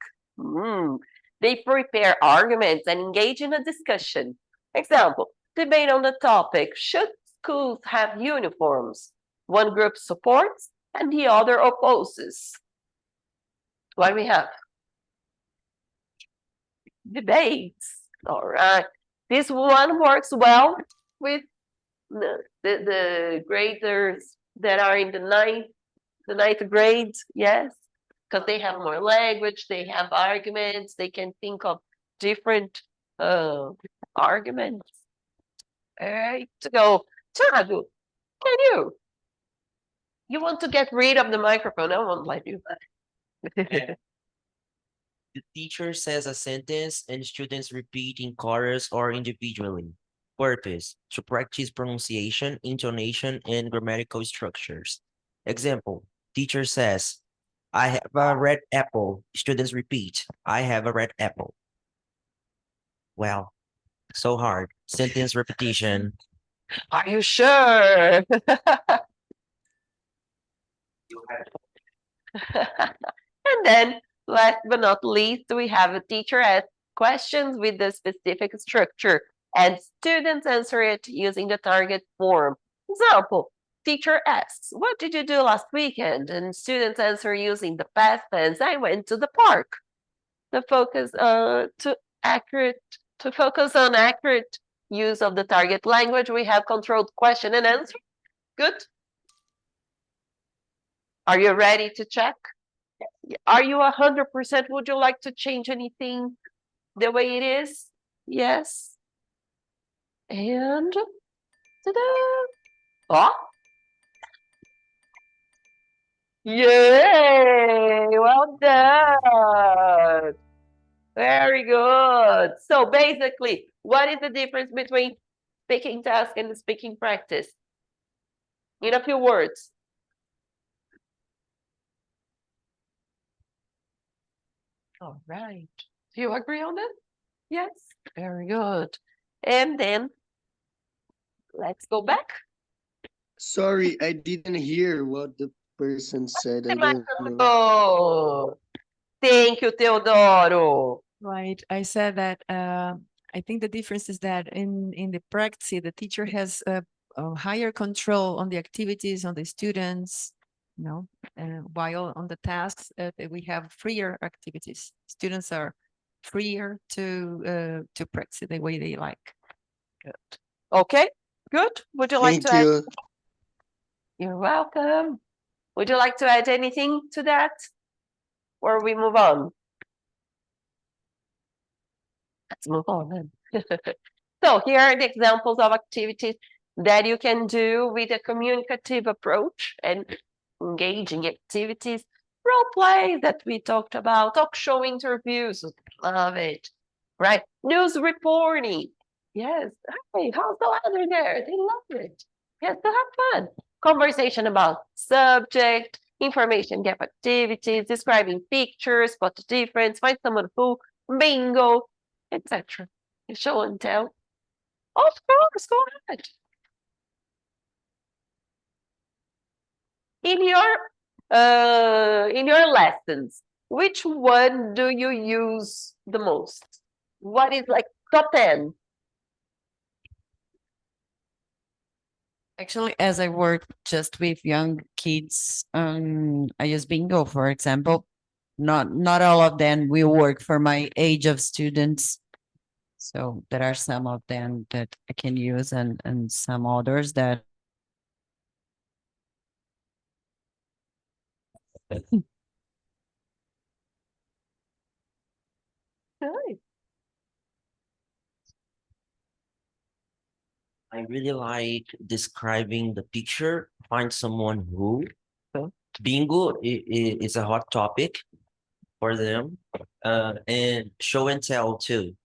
S1: They prepare arguments and engage in a discussion. Example, debate on the topic, should schools have uniforms? One group supports and the other opposes. What do we have? Debates. All right. This one works well with the graders that are in the ninth grade, yes, because they have more language, they have arguments, they can think of different arguments. All right, so Thiago, can you want to get rid of the microphone? I won't let you.
S10: The teacher says a sentence and students repeat in chorus or individually. Purpose, to practice pronunciation, intonation, and grammatical structures. Example, teacher says, I have a red apple. Students repeat, I have a red apple. Well, so hard. Sentence repetition.
S1: Are you sure? And then, last but not least, we have a teacher ask questions with the specific structure and students answer it using the target form. Example, teacher asks, what did you do last weekend? And students answer using the past tense, I went to the park. The focus to focus on accurate use of the target language, we have controlled question and answer. Good. Are you ready to check? Are you 100%? Would you like to change anything the way it is? Yes. And ta-da! Oh. Yay! Well done. Very good. So basically, what is the difference between speaking task and speaking practice? In a few words. All right. Do you agree on that? Yes. Very good. And then let's go back.
S3: Sorry, I didn't hear what the person said. I don't know.
S1: Oh, thank you, Teodoro.
S11: Right. I said that I think the difference is that in the practice, the teacher has a higher control on the activities, on the students, you know, while on the tasks we have freer activities. Students are freer to practice the way they like.
S1: Good. Okay, good. Would you like
S3: Thank
S1: to add?
S3: you.
S1: You're welcome. Would you like to add anything to that? Or we move on? Let's move on then. So here are the examples of activities that you can do with a communicative approach and engaging activities, role play that we talked about, talk show interviews, love it, right? News reporting, yes. Hey, how's the weather there? They love it. Yes, to have fun. Conversation about subject, information gap activities, describing pictures, spot the difference, find someone who, bingo, etc. Show and tell. Of course, go ahead. In your lessons, which one do you use the most? What is like top 10?
S2: Actually, as I work just with young kids, I use bingo, for example. Not all of them will work for my age of students. So there are some of them that I can use and some others that
S1: Nice.
S10: I really like describing the picture, find someone who. Bingo is a hot topic for them. And show and tell too.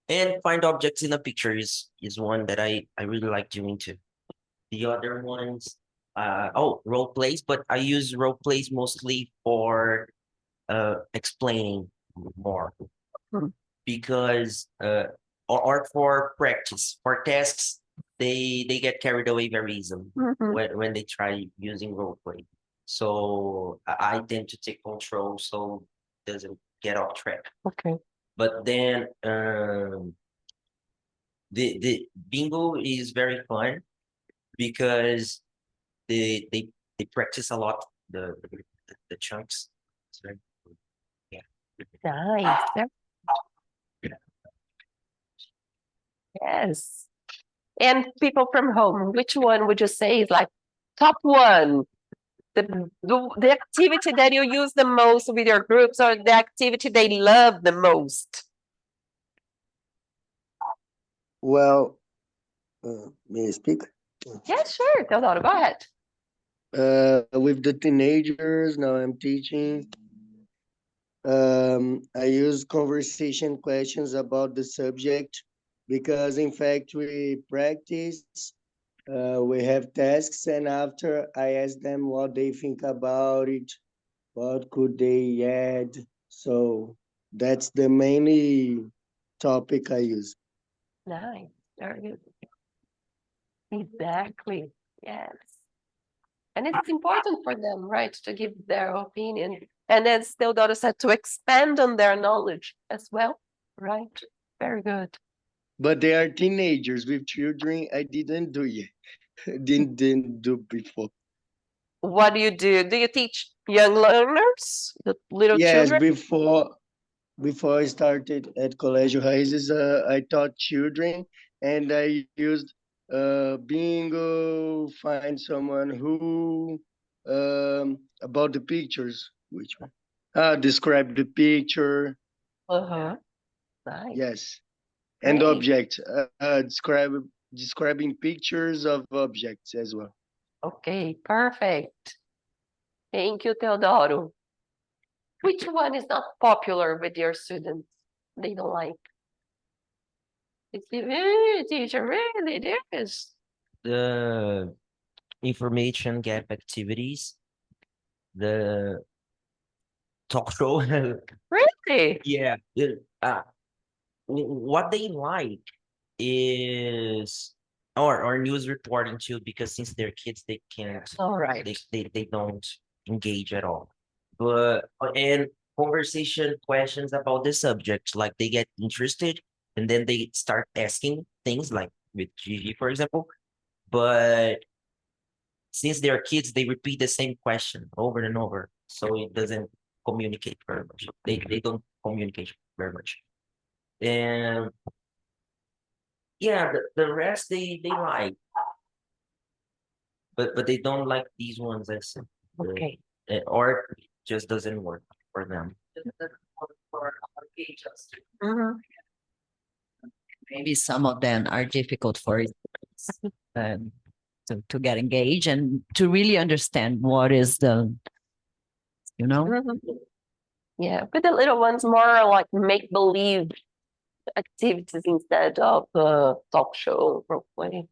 S10: And find objects in a picture is one that I really like doing too. The other ones, role plays, but I use role plays mostly for explaining more.
S1: Hmm.
S10: Because or for practice, for tasks, they get carried away very easily when they try using role play. So I tend to take control so it doesn't get off track.
S1: Okay.
S10: But then the bingo is very fun because they practice a lot the chunks. It's very cool. Yeah.
S1: Nice. Yes. And people from home, which one would you say is like top one? The activity that you use the most with your groups, or the activity they love the most?
S3: Well, may I speak?
S1: Yeah, sure. Teodoro, go ahead.
S3: With the teenagers, now I'm teaching. I use conversation questions about the subject because, in fact, we practice, we have tasks, and after I ask them what they think about it, what could they add. So that's the mainly topic I use.
S1: Nice. Very good. Exactly. Yes. And it's important for them, right, to give their opinion. And as Teodoro said, to expand on their knowledge as well, right? Very good.
S3: But they are teenagers. With children, I didn't do yet. Didn't do before.
S1: What do you do? Do you teach young learners, the little
S3: Yes,
S1: children?
S3: before I started at Colégio Raízes, I taught children, and I used bingo, find someone who about the pictures. Which one? Describe the picture.
S1: Uh-huh. Nice.
S3: Yes, and
S1: Great.
S3: object. Describing pictures of objects as well.
S1: Okay, perfect. Thank you, Teodoro. Which one is not popular with your students? They don't like. It's teacher, really, it is.
S10: The information gap activities, the talk show.
S1: Really?
S10: Yeah. What they like is or news reporting too, because since they're kids, they can't
S1: All right.
S10: they don't engage at all. But and conversation questions about the subject, like they get interested and then they start asking things like with Gigi, for example. But since they're kids, they repeat the same question over and over, so it doesn't communicate very much. They don't communicate very much. And yeah, the rest they like, but they don't like these ones as
S1: Okay.
S10: or it just doesn't work for them.
S8: Just doesn't work for our ages.
S1: Mhm.
S2: Maybe some of them are difficult for it, um, to get engaged and to really understand what is the, you know?
S1: Mhm. Yeah, but the little ones more like make believe activities instead of talk show, role play,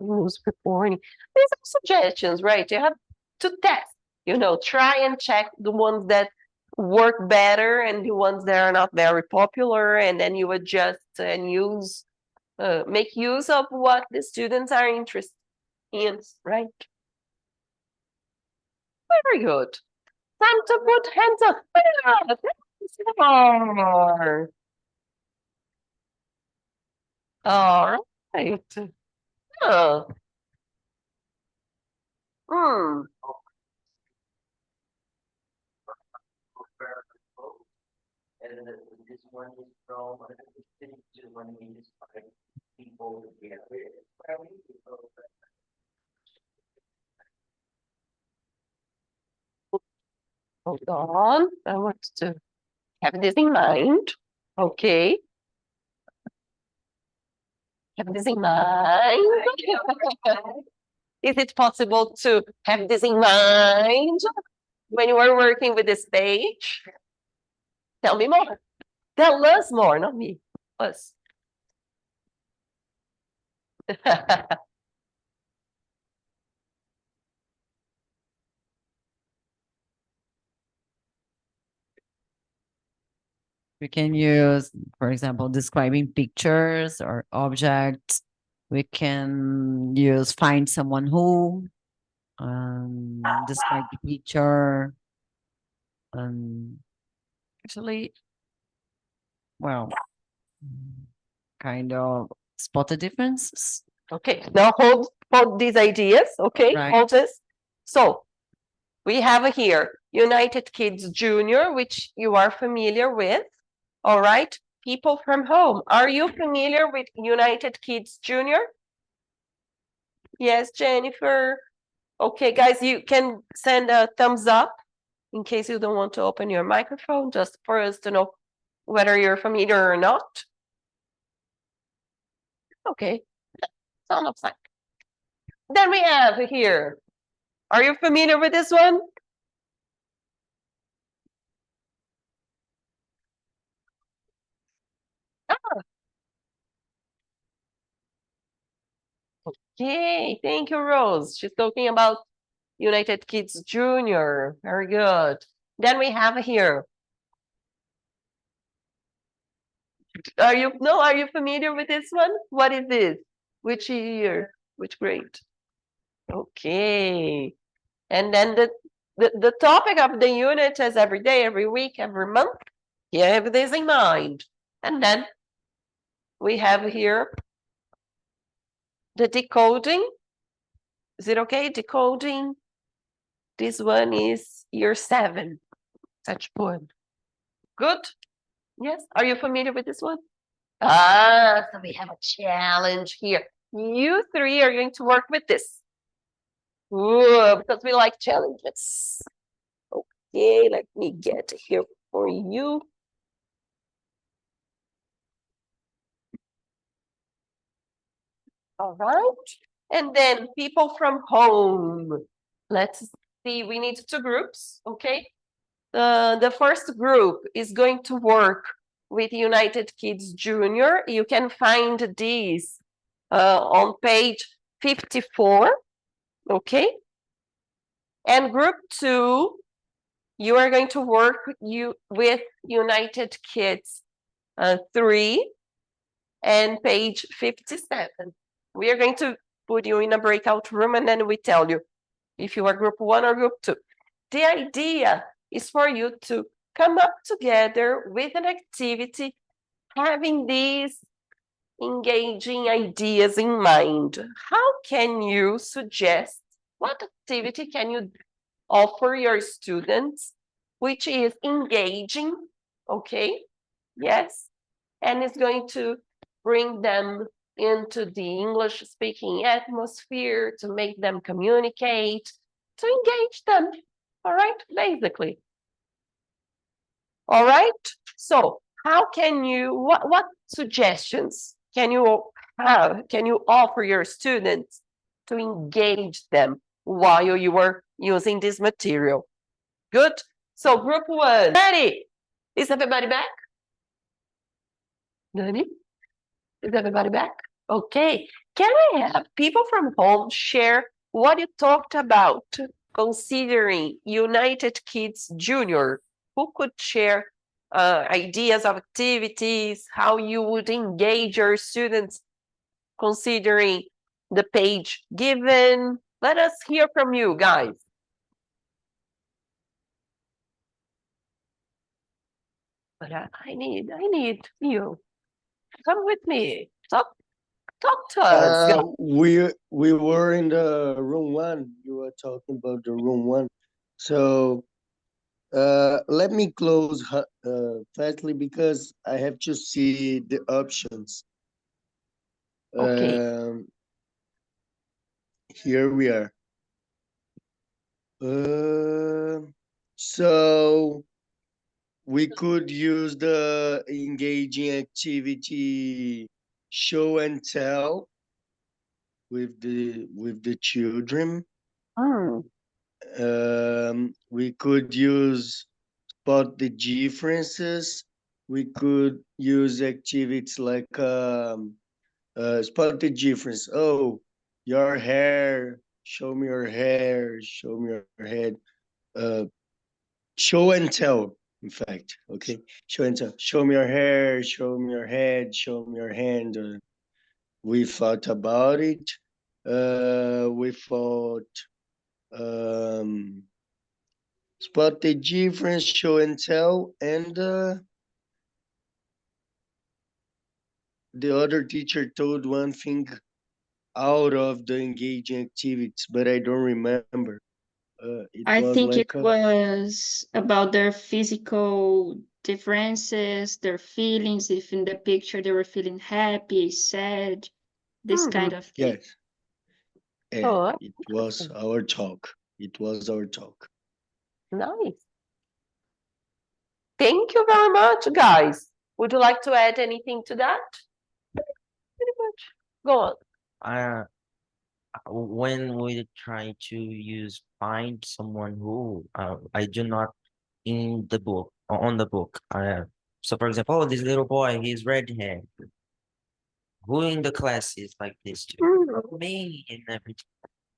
S1: news reporting. These are suggestions, right? You have to test, try and check the ones that work better and the ones that are not very popular, and then you adjust and make use of what the students are interested in, right? Very good. Time to put hands up. More. All right. Huh. Hmm.
S10: And this one is from when we describe people together.
S1: Hold on. I want to have this in mind. Okay. Have this in mind. Is it possible to have this in mind when you are working with this page? Tell me more. Tell us more, not me. Us.
S2: We can use, for example, describing pictures or objects. We can use find someone who, describe the picture. Actually, well, kind of spot the differences.
S1: Okay, now hold these ideas, okay?
S2: Right.
S1: Hold this. So we have here United Kids Junior, which you are familiar with. All right, people from home, are you familiar with United Kids Junior? Yes, Jennifer. Okay, guys, you can send a thumbs up in case you don't want to open your microphone, just for us to know whether you're familiar or not. Okay, sound looks like. Then we have here, are you familiar with this one? Okay, thank you, Rose. She's talking about United Kids Junior. Very good. Then we have here. Are you familiar with this one? What is this? Which year? Which grade? Okay. And then the topic of the unit is every day, every week, every month. You have this in mind. And then we have here the decoding. Is it okay? Decoding. This one is year 7. Such poem. Good. Yes. Are you familiar with this one? Ah, so we have a challenge here. You 3 are going to work with this. Ooh, because we like challenges. Okay, let me get here for you. All right. And then people from home. Let's see, we need 2 groups, okay? The first group is going to work with United Kids Junior. You can find these on page 54, okay? And group 2, you are going to work with United Kids 3 and page 57. We are going to put you in a breakout room and then we tell you if you are group 1 or group 2. The idea is for you to come up together with an activity having these engaging ideas in mind. How can you suggest, what activity can you offer your students which is engaging, okay? Yes, and it's going to bring them into the English speaking atmosphere, to make them communicate, to engage them, all right, basically. All right, so how can you, what suggestions can you have, can you offer your students to engage them while you were using this material? Good, so group 1, ready? Is everybody back? Nani? Is everybody back? Okay. Can I have people from home share what you talked about considering United Kids Junior? Who could share ideas of activities, how you would engage your students considering the page given? Let us hear from you, guys. But I need you. Come with me. Talk to us.
S3: We were in the room 1. You were talking about the room 1. So let me close fastly because I have to see the options.
S1: Okay.
S3: Here we are. So we could use the engaging activity show and tell with the children. We could use spot the differences. We could use activities like spot the difference. Oh, your hair, show me your hair, show me your head. Show and tell. in fact. Okay, show and tell. Show me your hair, show me your head, show me your hand. We thought about it. We thought spot the difference, show and tell, and the other teacher told one thing out of the engaging activities, but I don't remember. It
S9: I
S3: was
S9: think it
S3: like
S9: was about their physical differences, their feelings, if in the picture they were feeling happy, sad, this kind of thing.
S3: yes. Yeah,
S1: Oh,
S3: it was our talk. It was our talk.
S1: nice. Thank you very much, guys. Would you like to add anything to that? Pretty much. Go on.
S10: When we try to use find someone who I do not in the book on the book. So for example, oh, this little boy, he's red hair. Who in the class is like this too?
S1: Mm.
S10: Me and everything.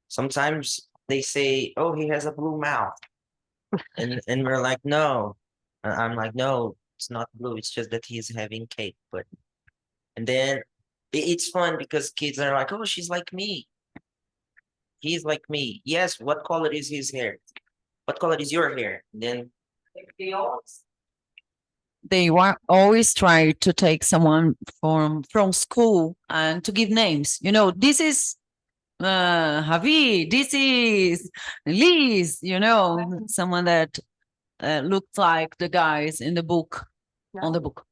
S10: Sometimes they say, oh, he has a blue mouth, and we're like, no. I'm like, no, it's not blue. It's just that he's having cake. But and then it's fun because kids are like, oh, she's like me. He's like me. Yes, what color is his hair? What color is your hair? Then
S2: They always try to take someone from school and to give names. You know, this is Javi, this is Liz, you know, someone that looks like the guys in the book, on the book.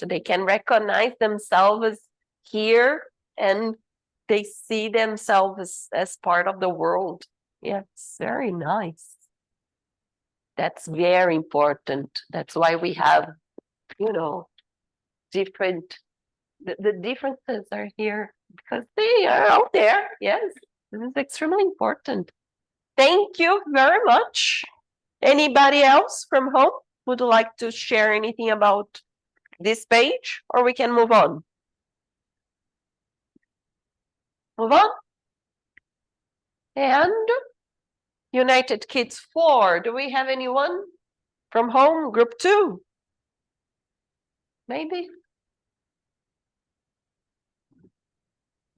S1: They can recognize themselves here and they see themselves as part of the world. Yeah, it's very nice. That's very important. That's why we have, you know, different, the differences are here because they are out there. Yes, this is extremely important. Thank you very much. Anybody else from home would like to share anything about this page, or we can move on? Move on. And United Kids 4, do we have anyone from home, group 2? Maybe?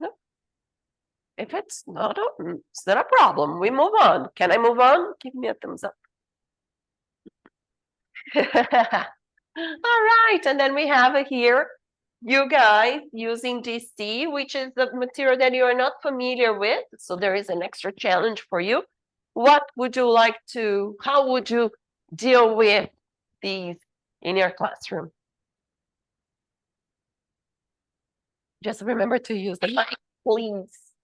S1: No. If it's not a problem. We move on. Can I move on? Give me a thumbs up. All right, and then we have here you guys using DC, which is the material that you are not familiar with. So there is an extra challenge for you. What would you like to, how would you deal with these in your classroom? Just remember to use the mic, please.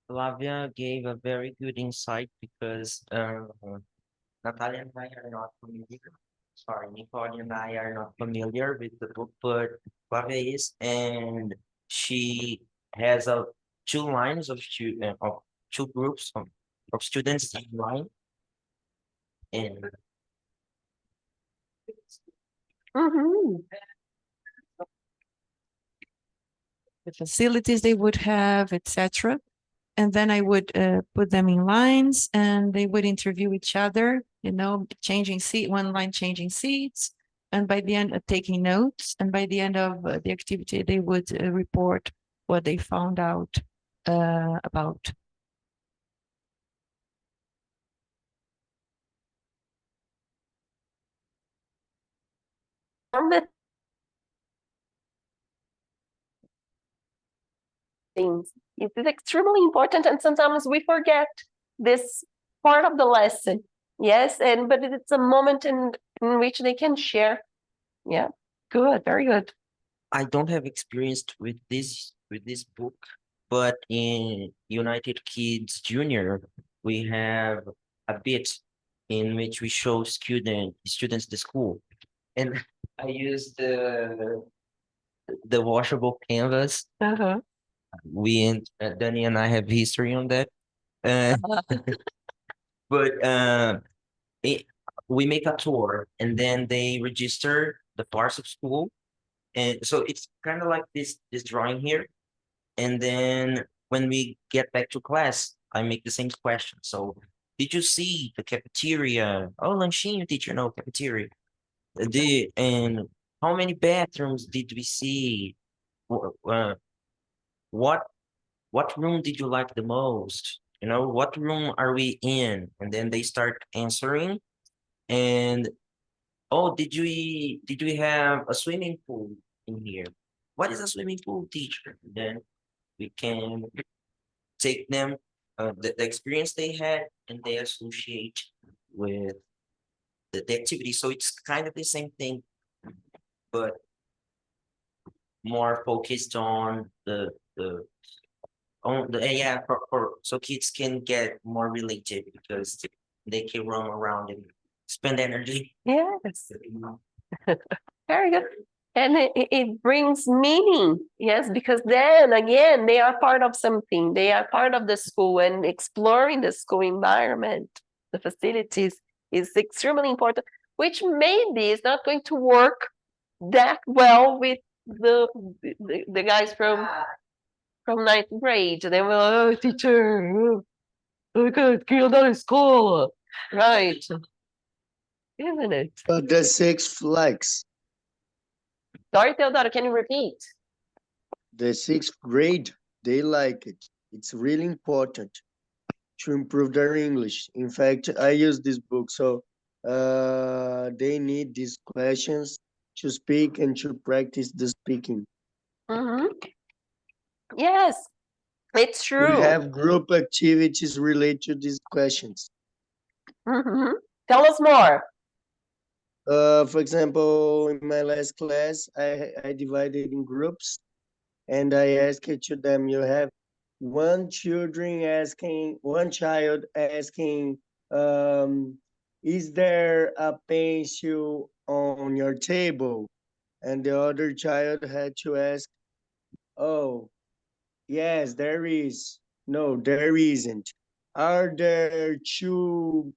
S10: Flavia gave a very good insight because Natalia and I are not familiar. Sorry, Nicole and I are not familiar with the book, but Flavia is, and she has two lines of student of two groups of students in line, and
S11: The facilities they would have, etc. And then I would put them in lines and they would interview each other, you know, changing seat, one line changing seats. And by the end, taking notes. And by the end of the activity, they would report what they found out about.
S1: Things. It is extremely important, and sometimes we forget this part of the lesson. Yes, but it's a moment in which they can share. Yeah, good, very good.
S10: I don't have experience with this book, but in United Kids Junior, we have a bit in which we show students the school, and I use the washable canvas. We and Danny and I have history on that, but we make a tour and then they register the parts of school, and so it's kind of like this drawing here, and then when we get back to class, I make the same question. So Did you see the cafeteria? Oh, lanchinho, teacher, no cafeteria. And how many bathrooms did we see? What what room did you like the most? You know, what room are we in? And then they start answering. And oh, did we have a swimming pool in here? What is a swimming pool, teacher? Then we can take them the experience they had and they associate with the activity. So it's kind of the same thing, but more focused on yeah, for so kids can get more related because they can roam around and spend energy.
S1: Yes. Very good. And it brings meaning, yes, because then again, they are part of something. They are part of the school and exploring the school environment, the facilities is extremely important, which maybe is not going to work that well with the guys from ninth grade. They will, oh, teacher, que eu dar escola, right? Isn't it?
S3: But the Six Flags,
S1: Sorry, Theodora, can you repeat?
S3: the sixth grade, they like it. It's really important to improve their English. In fact, I use this book, so they need these questions to speak and to practice the speaking.
S1: Mm-hmm. Yes, it's
S3: We
S1: true.
S3: have group activities related to these questions.
S1: Mm-hmm. Tell us more.
S3: For example, in my last class, I divided in groups and I asked to them, you have one child asking, is there a pencil on your table? And the other child had to ask, oh, yes, there is. No, there isn't. Are there two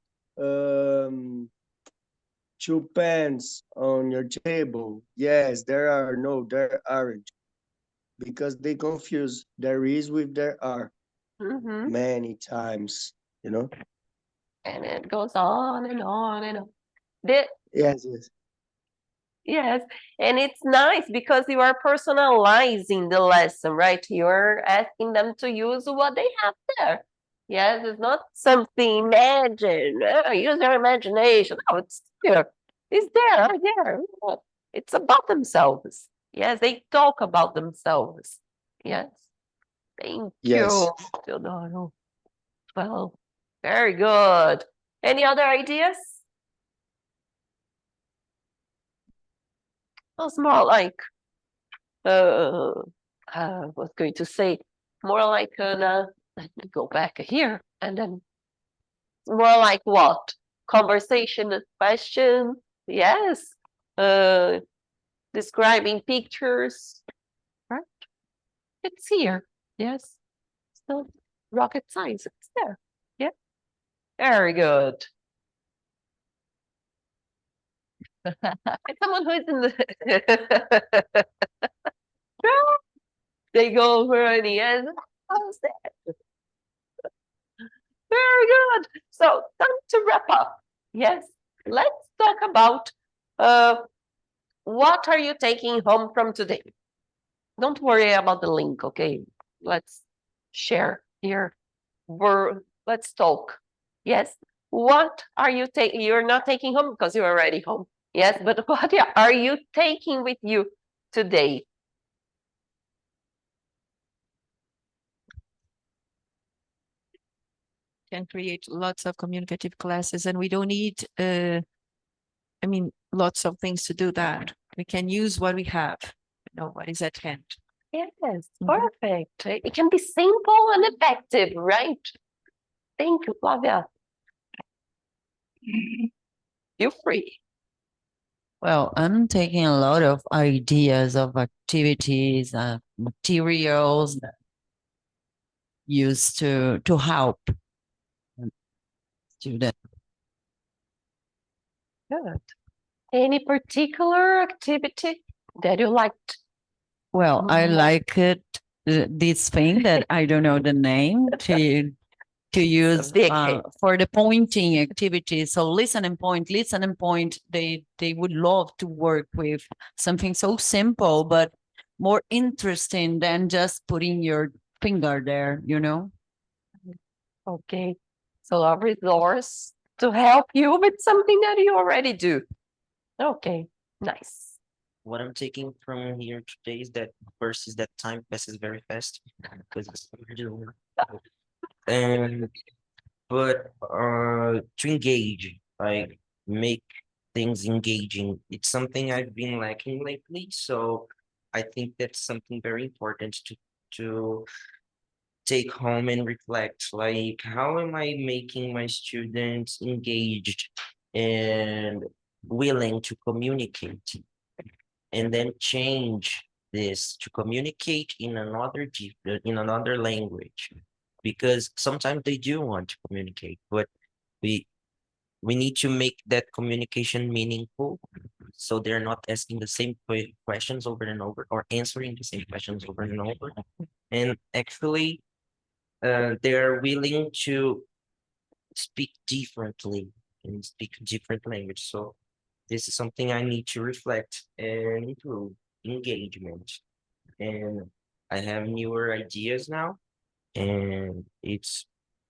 S3: pens on your table? Yes, there are. No, there aren't. Because they confuse there is with there are
S1: Mm-hmm.
S3: many times, you know?
S1: And it goes on and on and on.
S3: Yes.
S1: Yes, and it's nice because you are personalizing the lesson, right? You're asking them to use what they have there. Yes, it's not something imagined. Use your imagination. No, it's there. It's there, right there. It's about themselves. Yes, they talk about themselves. Yes. Thank
S3: Yes.
S1: you, Teodoro. Well, very good. Any other ideas? It's more like I was going to say more like let me go back here and then more like what? Conversation question, yes. Describing pictures, right? It's here, yes. So rocket science, it's there. Yeah, very good. And someone who is in the they go over and he has how's that? Very good. So time to wrap up. Yes, let's talk about what are you taking home from today? Don't worry about the link, okay? Let's share here. Let's talk. Yes. What are you taking? You're not taking home because you're already home. Yes, but what are you taking with you today?
S11: Can create lots of communicative classes and we don't need lots of things to do that. We can use what we have, what is at hand.
S1: Yes,
S11: Mhm.
S1: perfect. It can be simple and effective, right? Thank you, Flavia. Feel free.
S2: Well, I'm taking a lot of ideas of activities, materials that used to help students.
S1: Good. Any particular activity that you liked?
S2: Well, I
S1: Mhm.
S2: like it, this thing that I don't know the name to use
S1: big hit.
S2: for the pointing activity. So listen and point, they would love to work with something so simple, but more interesting than just putting your finger there, you know?
S1: Okay. So a resource to help you with something that you already do. Okay, nice.
S10: What I'm taking from here today is that first is that time passes very fast because it's and but to engage, like make things engaging, it's something I've been lacking lately. So I think that's something very important to take home and reflect. Like, how am I making my students engaged and willing to communicate? And then change this to communicate in another language, because sometimes they do want to communicate, but we we need to make that communication meaningful, so they're not asking the same questions over and over, or answering the same questions over and over, and actually they're willing to speak differently and speak different language. So this is something I need to reflect and improve engagement. And I have newer ideas now, and it's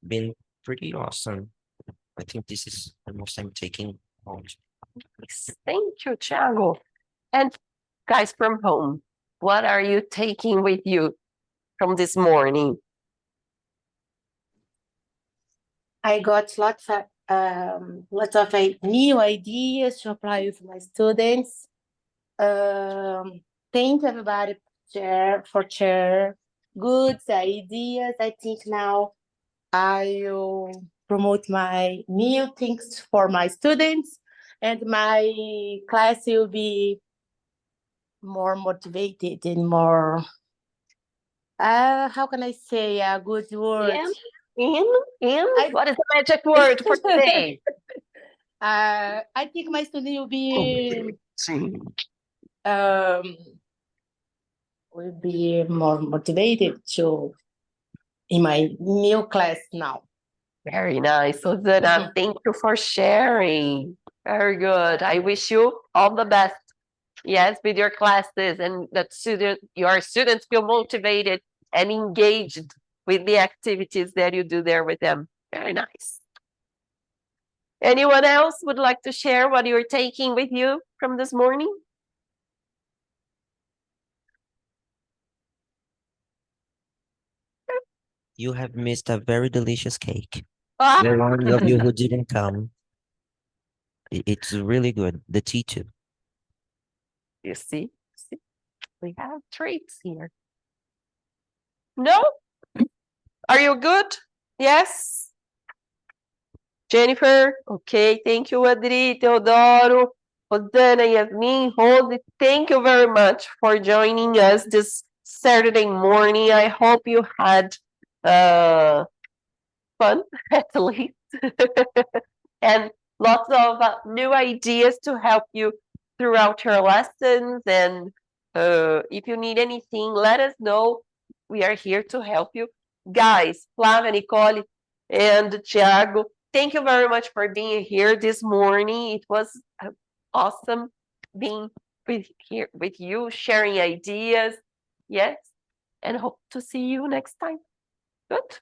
S10: been pretty awesome. I think this is the most I'm taking home.
S1: Nice. Thank you, Thiago. And guys from home, what are you taking with you from this morning?
S7: I got lots of new ideas to apply with my students. Thank everybody for share good ideas. I think now I will promote my new things for my students, and my class will be more motivated and more, how can I say a good word?
S1: What is the magic word for today?
S7: I think my student will be more motivated to in my new class now.
S1: Very nice, Susana. Thank you for sharing. Very good. I wish you all the best. Yes, with your classes, and that your students feel motivated and engaged with the activities that you do there with them. Very nice. Anyone else would like to share what you're taking with you from this morning?
S10: You have missed a very delicious cake.
S1: Ah!
S10: The one of you who didn't come, it's really good. The tea too.
S1: You see, we have treats here. No? Are you good? Yes? Jennifer? Okay, thank you, Adri, Teodoro, Rosana, Yasmin, Rose. Thank you very much for joining us this Saturday morning. I hope you had fun, at least, and lots of new ideas to help you throughout your lessons. And if you need anything, let us know. We are here to help you. Guys, Flávia, Nicole, and Thiago, thank you very much for being here this morning. It was awesome being here with you, sharing ideas. Yes, and hope to see you next time. Good.